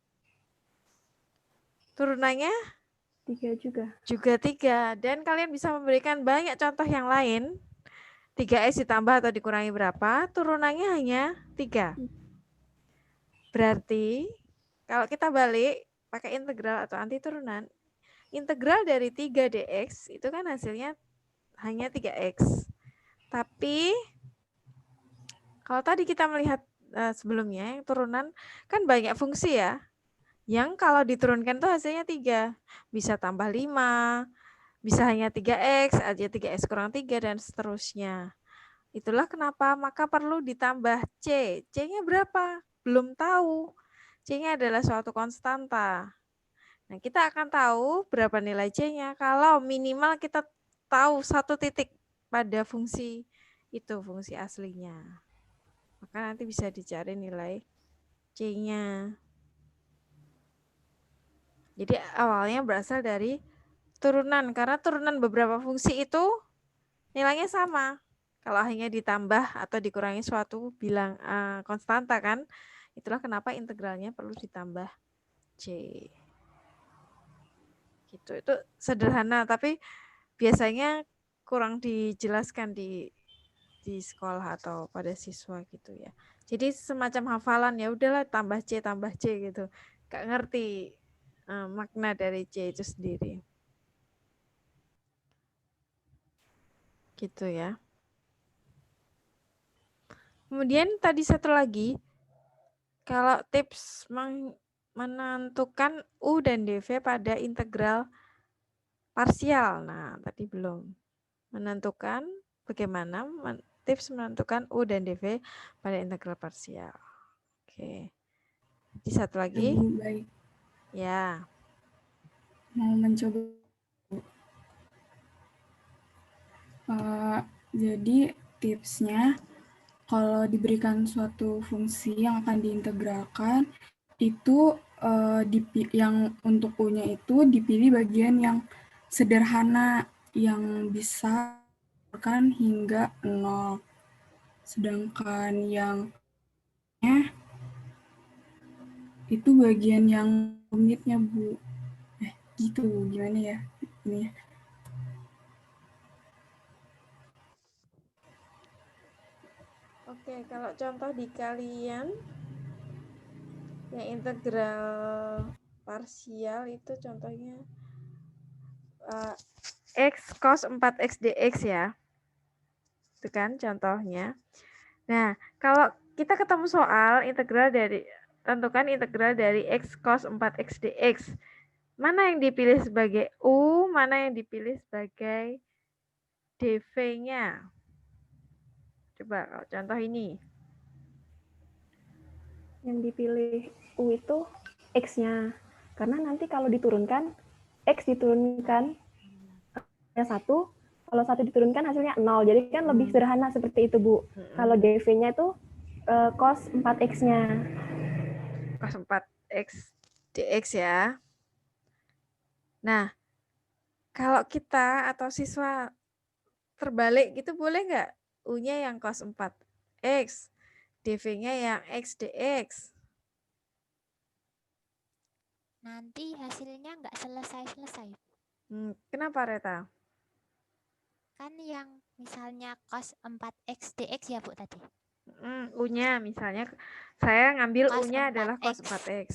Turunannya? 3 juga. Juga 3. Dan kalian bisa memberikan banyak contoh yang lain. 3X ditambah atau dikurangi berapa, turunannya hanya 3. Berarti kalau kita balik pakai integral atau anti turunan, integral dari 3 dx itu kan hasilnya hanya 3x. Tapi kalau tadi kita melihat sebelumnya yang turunan kan banyak fungsi ya. Yang kalau diturunkan tuh hasilnya 3. Bisa tambah 5, bisa hanya 3x, aja 3x kurang 3 dan seterusnya. Itulah kenapa maka perlu ditambah C. C-nya berapa? Belum tahu. C-nya adalah suatu konstanta. Nah, kita akan tahu berapa nilai C-nya kalau minimal kita tahu satu titik pada fungsi itu, fungsi aslinya. Maka nanti bisa dicari nilai C-nya. Jadi awalnya berasal dari turunan, karena turunan beberapa fungsi itu nilainya sama. Kalau hanya ditambah atau dikurangi suatu bilang konstanta kan, itulah kenapa integralnya perlu ditambah C. Gitu. Itu sederhana, tapi biasanya kurang dijelaskan di sekolah atau pada siswa gitu ya. Jadi semacam hafalan, ya udahlah tambah C gitu. Gak ngerti makna dari C itu sendiri. Gitu ya. Kemudian tadi satu lagi, kalau tips menentukan U dan DV pada integral parsial. Nah, tadi belum. Menentukan bagaimana tips menentukan U dan DV pada integral parsial. Oke. Jadi satu lagi. Baik. Ya. Mau mencoba. Jadi tipsnya, kalau diberikan suatu fungsi yang akan diintegralkan, itu yang untuk U-nya itu dipilih bagian yang sederhana, yang bisa kan hingga 0. Sedangkan yang itu bagian yang rumitnya, Bu. Gitu, gimana ya? Ini. Oke, kalau contoh di kalian yang integral parsial itu contohnya X cos 4X dx ya. Itu kan contohnya. Nah, kalau kita ketemu soal integral dari, tentukan integral dari X cos 4X dx. Mana yang dipilih sebagai U, mana yang dipilih sebagai dv-nya? Coba kalau contoh ini. Yang dipilih U itu X-nya. Karena nanti kalau diturunkan, X diturunkan ya 1, kalau 1 diturunkan hasilnya 0. Jadi kan lebih sederhana seperti itu, Bu. Kalau dv-nya itu cos 4X-nya. Cos 4X dx ya. Nah, kalau kita atau siswa terbalik gitu boleh nggak? U-nya yang cos 4X, dv-nya yang X dx. Nanti hasilnya nggak selesai-selesai. Kenapa, Reta? Kan yang misalnya cos 4X dx ya, Bu, tadi. U-nya misalnya saya ngambil Cos U-nya 4X. adalah cos 4X.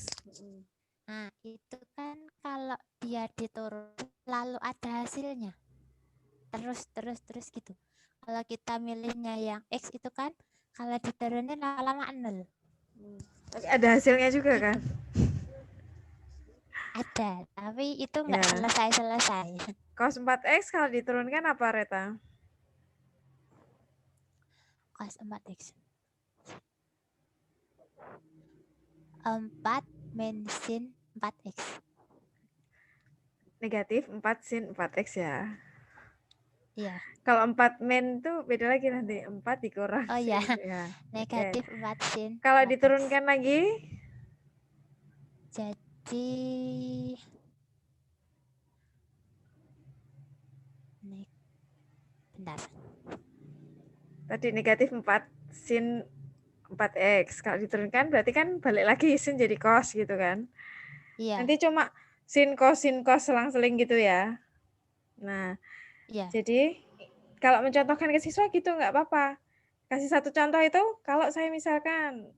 Nah, itu kan kalau dia diturun lalu ada hasilnya. Terus gitu. Kalau kita milihnya yang X itu kan kalau diturunin lama-lama 0. Tapi ada hasilnya juga kan? Ada, tapi itu nggak Ya. selesai-selesai. Cos 4X kalau diturunkan apa, Reta? Cos 4X. 4 min sin 4X. Negatif 4 sin 4X ya. Iya. Kalau 4 min tuh beda lagi nanti. 4 dikurang Oh sin. ya, Ya. negatif 4 sin Kalau 4X. diturunkan lagi? Jadi bentar. Tadi negatif 4 sin 4X. Kalau diturunkan berarti kan balik lagi sin jadi cos gitu kan. Iya. Nanti cuma sin cos selang-seling gitu ya. Nah, Iya. jadi kalau mencontohkan ke siswa gitu nggak apa-apa. Kasih satu contoh itu kalau saya misalkan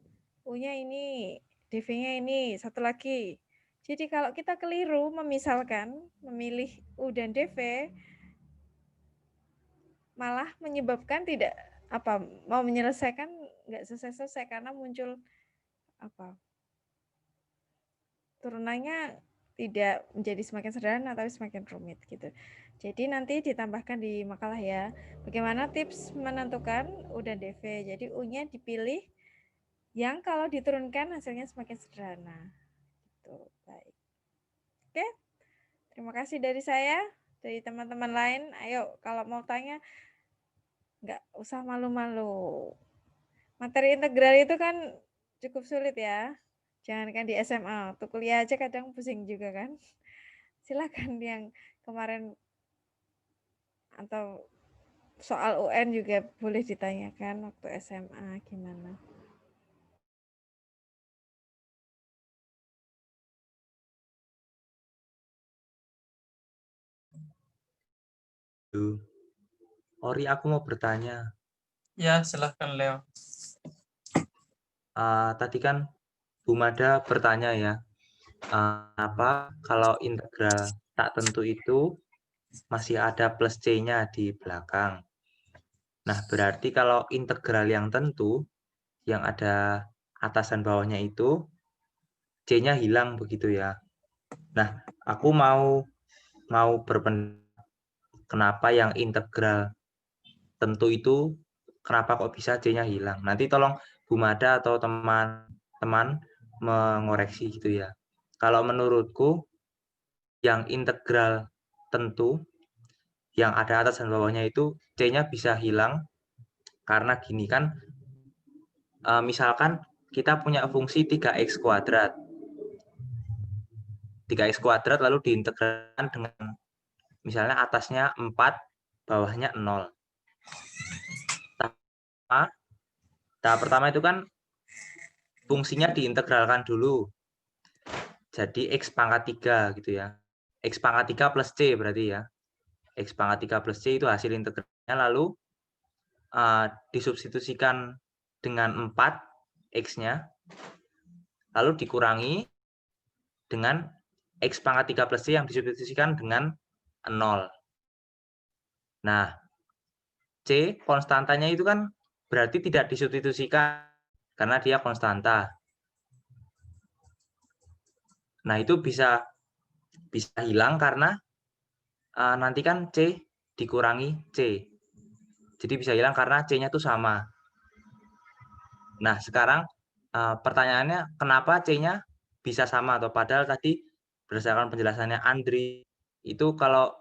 U-nya ini, DV-nya ini, satu lagi. Jadi kalau kita keliru memisalkan, memilih U dan DV, malah menyebabkan tidak apa mau menyelesaikan nggak selesai-selesai karena muncul apa turunannya tidak menjadi semakin sederhana tapi semakin rumit gitu. Jadi nanti ditambahkan di makalah ya. Bagaimana tips menentukan U dan DV. Jadi U-nya dipilih yang kalau diturunkan hasilnya semakin sederhana. Gitu. Baik. Oke. Terima kasih dari saya, dari teman-teman lain. Ayo kalau mau tanya nggak usah malu-malu. Materi integral itu kan cukup sulit ya. Jangankan di SMA, waktu kuliah aja kadang pusing juga kan. Silakan yang kemarin atau soal UN juga boleh ditanyakan waktu SMA gimana. Ori, aku mau bertanya. Ya, silahkan Leo. Tadi kan Bu Mada bertanya ya, apa kalau integral tak tentu itu masih ada plus C-nya di belakang. Nah, berarti kalau integral yang tentu, yang ada atas dan bawahnya itu, C-nya hilang begitu ya. Nah, aku mau berpendapat kenapa yang integral tentu itu, kenapa kok bisa C-nya hilang. Nanti tolong Bu Mada atau teman-teman mengoreksi gitu ya. Kalau menurutku, yang integral tentu, yang ada atas dan bawahnya itu, C-nya bisa hilang, karena gini kan, misalkan kita punya fungsi 3x kuadrat. 3x kuadrat lalu diintegralkan dengan, misalnya atasnya 4, bawahnya 0. Tahap pertama itu kan fungsinya diintegralkan dulu. Jadi X pangkat 3 gitu ya. X pangkat 3 plus C berarti ya. X pangkat 3 plus C itu hasil integralnya, lalu disubstitusikan dengan 4 X-nya, lalu dikurangi dengan X pangkat 3 plus C yang disubstitusikan dengan 0. Nah, C konstantanya itu kan berarti tidak disubstitusikan karena dia konstanta. Nah, itu bisa hilang karena nanti kan C dikurangi C. Jadi bisa hilang karena C-nya itu sama. Nah, sekarang pertanyaannya kenapa C-nya bisa sama, atau padahal tadi berdasarkan penjelasannya Andri itu kalau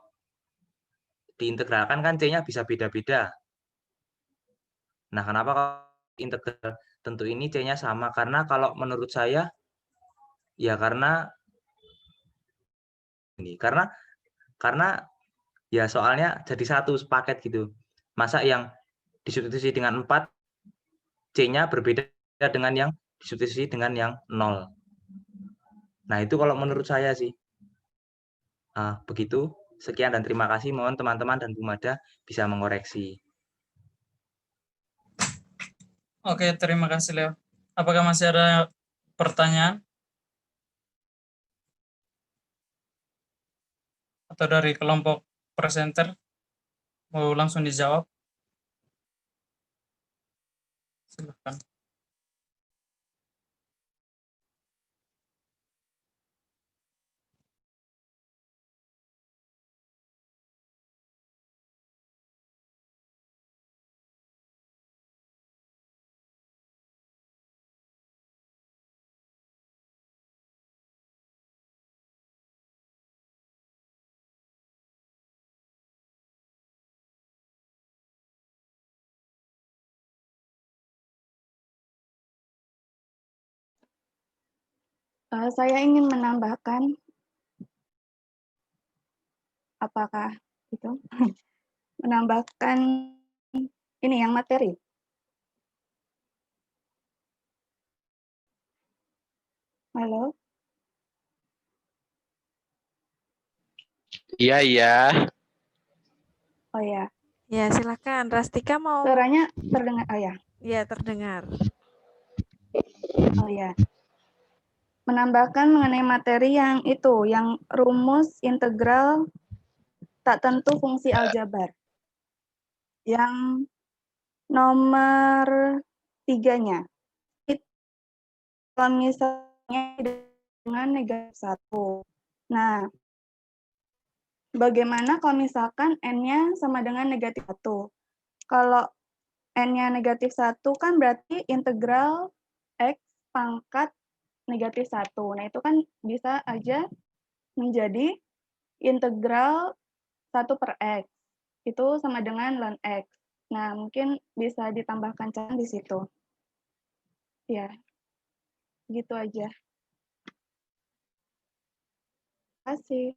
diintegralkan kan C-nya bisa beda-beda. Nah, kenapa kalau integral tentu ini C-nya sama? Karena kalau menurut saya ya karena ya soalnya jadi satu paket gitu. Masa yang disubstitusi dengan 4 C-nya berbeda dengan yang disubstitusi dengan yang 0. Nah, itu kalau menurut saya sih. Begitu. Sekian dan terima kasih. Mohon teman-teman dan Bu Mada bisa mengoreksi. Oke, terima kasih Leo. Apakah masih ada pertanyaan? Atau dari kelompok presenter mau langsung dijawab? Silakan. Saya ingin menambahkan, apakah itu menambahkan ini yang materi. Halo, Iya, iya. oh ya, Ya, silakan. Rastika mau. suaranya terdengar. Oh ya, Ya, terdengar. oh ya. Menambahkan mengenai materi yang itu, yang rumus integral tak tentu fungsi aljabar. Yang nomor 3-nya. Kalau misalnya dengan negatif 1. Nah, bagaimana kalau misalkan N-nya sama dengan negatif 1? Kalau N-nya negatif 1 kan berarti integral X pangkat negatif 1. Nah, itu kan bisa aja menjadi integral 1 per X. Itu sama dengan ln X. Nah, mungkin bisa ditambahkan cara di situ. Ya, gitu aja. Terima kasih.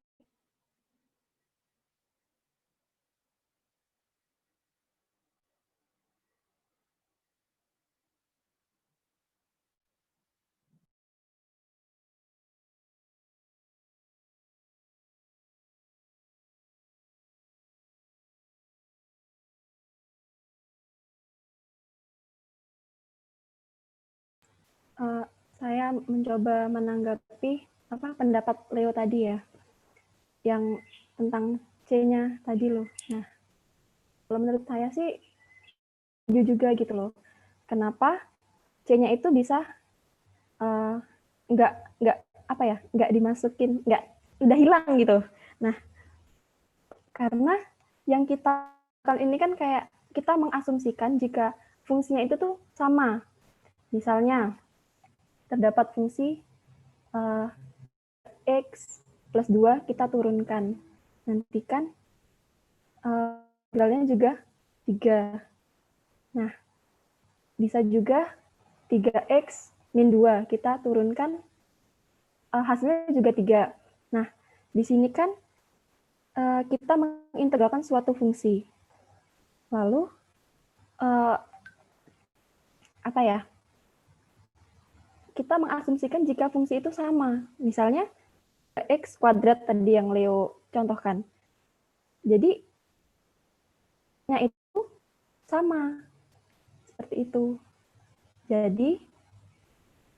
Saya mencoba menanggapi pendapat Leo tadi ya, yang tentang C-nya tadi loh. Nah, kalau menurut saya sih setuju juga gitu loh. Kenapa C-nya itu bisa nggak dimasukin, udah hilang gitu. Nah, karena yang kita ini kan kayak kita mengasumsikan jika fungsinya itu tuh sama. Misalnya terdapat fungsi X plus 2 kita turunkan. Nanti kan integralnya juga 3. Nah, bisa juga 3X min 2 kita turunkan, hasilnya juga 3. Nah, di sini kan kita mengintegralkan suatu fungsi. Lalu, kita mengasumsikan jika fungsi itu sama. Misalnya, X kuadrat tadi yang Leo contohkan. Jadi, nya itu sama. Seperti itu. Jadi,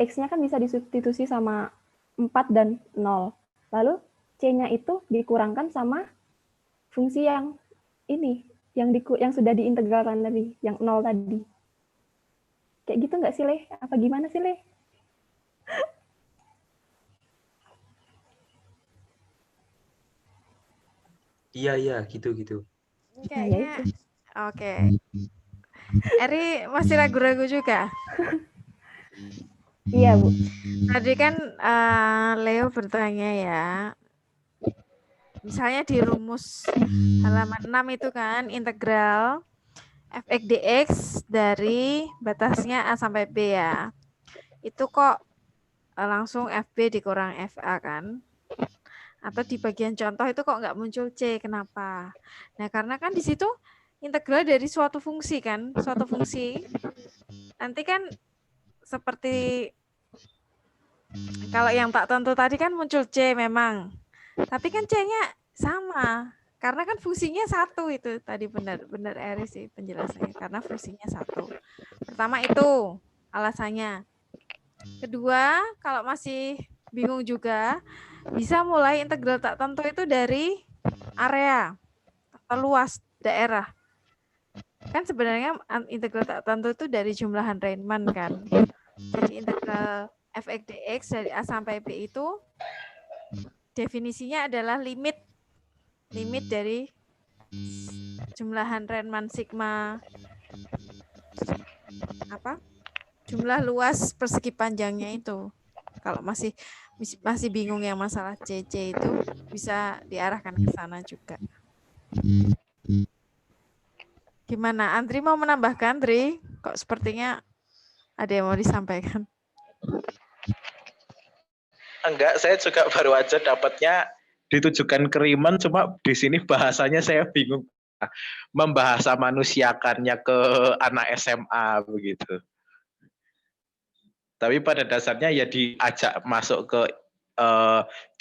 X-nya kan bisa disubstitusi sama 4 dan 0. Lalu, C-nya itu dikurangkan sama fungsi yang ini, yang sudah diintegralkan tadi, yang 0 tadi. Kayak gitu nggak sih, Le? Apa gimana sih, Le? Iya, gitu. Kayaknya, oke. Eri masih ragu-ragu juga? Iya, Bu. Tadi kan Leo bertanya ya, misalnya di rumus halaman 6 itu kan integral f(x) dx dari batasnya A sampai B ya. Itu kok langsung FB dikurang FA kan? Atau di bagian contoh itu kok nggak muncul C, kenapa? Nah, karena kan di situ integral dari suatu fungsi kan, suatu fungsi. Nanti kan seperti kalau yang tak tentu tadi kan muncul C memang. Tapi kan C-nya sama. Karena kan fungsinya satu itu. Tadi benar Eri sih penjelasannya. Karena fungsinya satu. Pertama itu alasannya. Kedua, kalau masih bingung juga, bisa mulai integral tak tentu itu dari area atau luas daerah. Kan sebenarnya integral tak tentu itu dari jumlahan Riemann kan. Jadi integral f(x) dx dari A sampai B itu definisinya adalah limit dari jumlahan Riemann sigma jumlah luas persegi panjangnya itu. Kalau masih bingung yang masalah CC itu bisa diarahkan ke sana juga. Gimana? Andri mau menambahkan, Andri? Kok sepertinya ada yang mau disampaikan? Enggak, saya juga baru aja dapatnya ditujukan ke Riemann, cuma di sini bahasanya saya bingung. Membahasa manusiakannya ke anak SMA begitu. Tapi pada dasarnya ya diajak masuk ke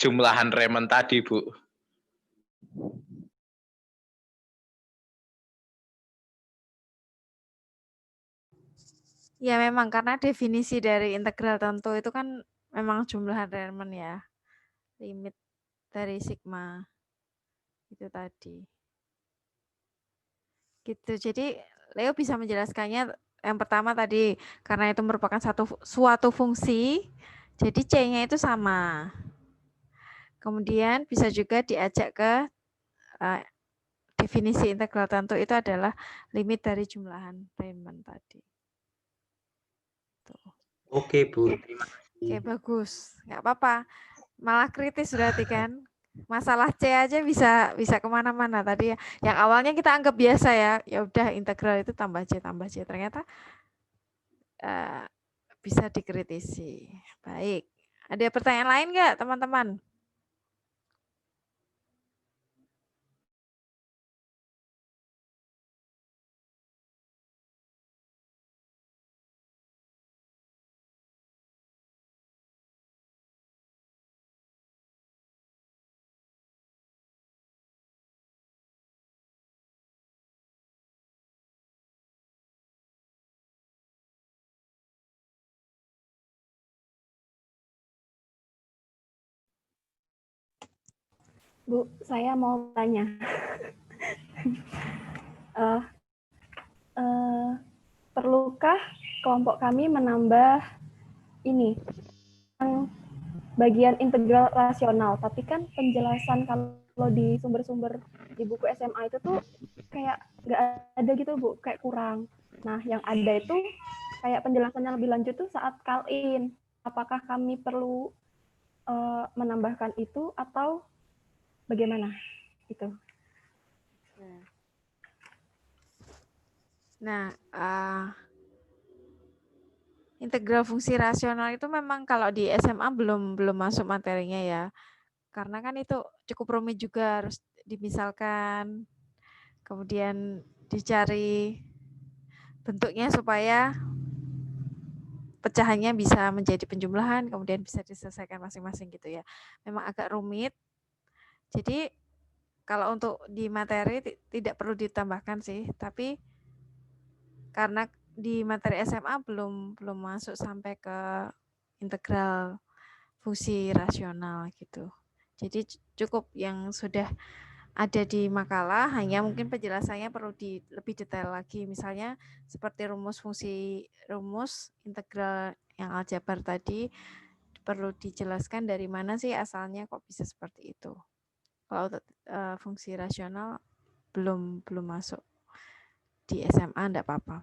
jumlahan Riemann tadi, Bu. Ya memang karena definisi dari integral tentu itu kan memang jumlah Riemann ya. Limit dari sigma itu tadi. Gitu. Jadi Leo bisa menjelaskannya yang pertama tadi karena itu merupakan suatu fungsi, jadi C-nya itu sama. Kemudian bisa juga diajak ke definisi integral tentu itu adalah limit dari jumlahan Riemann tadi. Tuh. Oke, Bu. Terima kasih. Oke, bagus. Nggak apa-apa. Malah kritis berarti kan. Masalah C aja bisa kemana-mana tadi ya. Yang awalnya kita anggap biasa ya. Ya udah integral itu tambah C. Ternyata bisa dikritisi. Baik. Ada pertanyaan lain nggak teman-teman? Bu, saya mau tanya. Perlukah kelompok kami menambah ini yang bagian integral rasional? Tapi kan penjelasan kalau di sumber-sumber di buku SMA itu tuh kayak nggak ada gitu, Bu, kayak kurang. Nah, yang ada itu kayak penjelasannya lebih lanjut tuh saat call-in. Apakah kami perlu menambahkan itu atau bagaimana? Itu. Nah, integral fungsi rasional itu memang kalau di SMA belum masuk materinya ya. Karena kan itu cukup rumit juga, harus dimisalkan, kemudian dicari bentuknya supaya pecahannya bisa menjadi penjumlahan, kemudian bisa diselesaikan masing-masing gitu ya. Memang agak rumit. Jadi kalau untuk di materi tidak perlu ditambahkan sih, tapi karena di materi SMA belum masuk sampai ke integral fungsi rasional gitu. Jadi cukup yang sudah ada di makalah, hanya mungkin penjelasannya perlu lebih detail lagi. Misalnya seperti rumus integral yang aljabar tadi perlu dijelaskan dari mana sih asalnya kok bisa seperti itu. Kalau untuk fungsi rasional belum masuk di SMA, enggak apa-apa.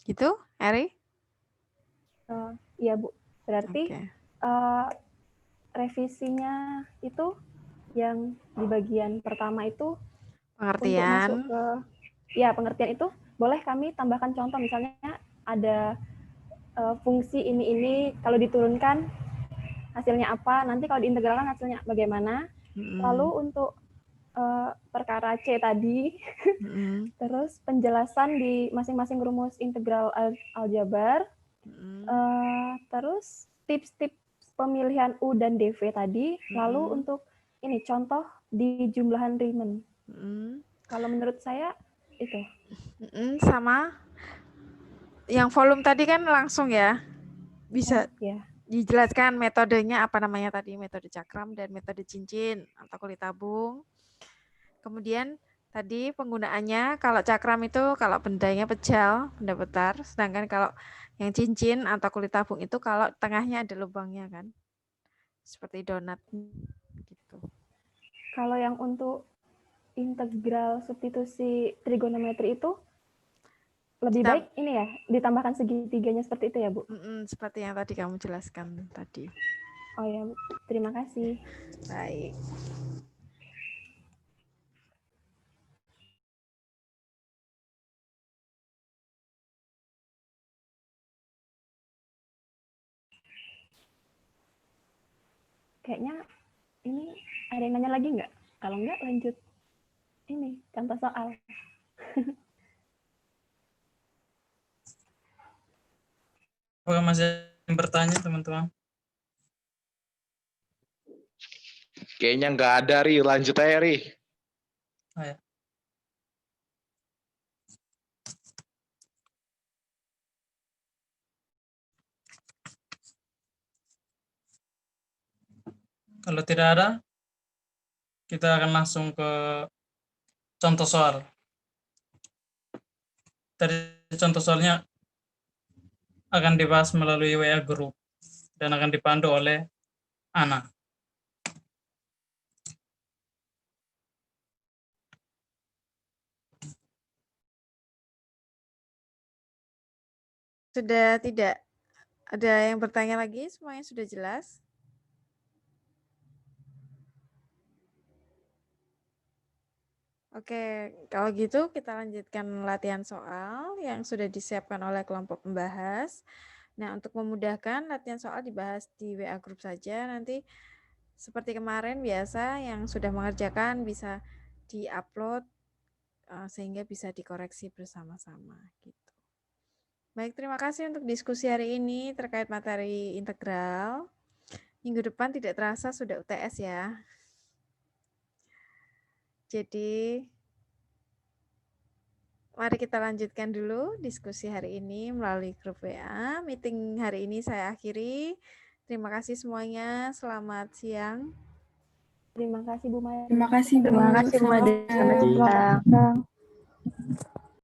Gitu, Eri? Iya, Bu. Berarti revisinya itu yang di bagian pertama itu pengertian. Untuk masuk ke pengertian itu boleh kami tambahkan contoh, misalnya ada fungsi ini kalau diturunkan hasilnya apa, nanti kalau diintegralkan hasilnya bagaimana. Lalu untuk perkara C tadi, terus penjelasan di masing-masing rumus integral aljabar, terus tips-tips pemilihan U dan DV tadi, lalu untuk ini contoh di jumlahan Riemann. Kalau menurut saya itu. Sama. Yang volume tadi kan langsung ya, bisa dijelaskan metodenya apa namanya tadi, metode cakram dan metode cincin atau kulit tabung. Kemudian tadi penggunaannya, kalau cakram itu kalau bendanya pejal, benda putar, sedangkan kalau yang cincin atau kulit tabung itu kalau tengahnya ada lubangnya kan, seperti donat gitu. Kalau yang untuk integral substitusi trigonometri itu lebih baik ini ya, ditambahkan segitiganya seperti itu ya, Bu? Seperti yang tadi kamu jelaskan tadi. Oh ya, Bu. Terima kasih. Baik. kayaknya ini ada yang nanya lagi nggak? Kalau nggak lanjut ini contoh soal. Apakah masih ada yang bertanya, teman-teman? Kayaknya nggak ada, Ri. Lanjut aja, Ri. Oh, ya. Kalau tidak ada, kita akan langsung ke contoh soal. Tadi contoh soalnya akan dibahas melalui WA Group dan akan dipandu oleh Ana. Sudah tidak ada yang bertanya lagi? Semuanya sudah jelas? Oke, kalau gitu kita lanjutkan latihan soal yang sudah disiapkan oleh kelompok pembahas. Nah, untuk memudahkan, latihan soal dibahas di WA Group saja. Nanti seperti kemarin biasa yang sudah mengerjakan bisa di-upload sehingga bisa dikoreksi bersama-sama gitu. Baik, terima kasih untuk diskusi hari ini terkait materi integral. Minggu depan tidak terasa sudah UTS ya. Jadi mari kita lanjutkan dulu diskusi hari ini melalui grup WA. Meeting hari ini saya akhiri. Terima kasih semuanya. Selamat siang. Terima kasih Bu Maya. Terima kasih Bu. Terima kasih Bu Made. Selamat siang. Selamat siang.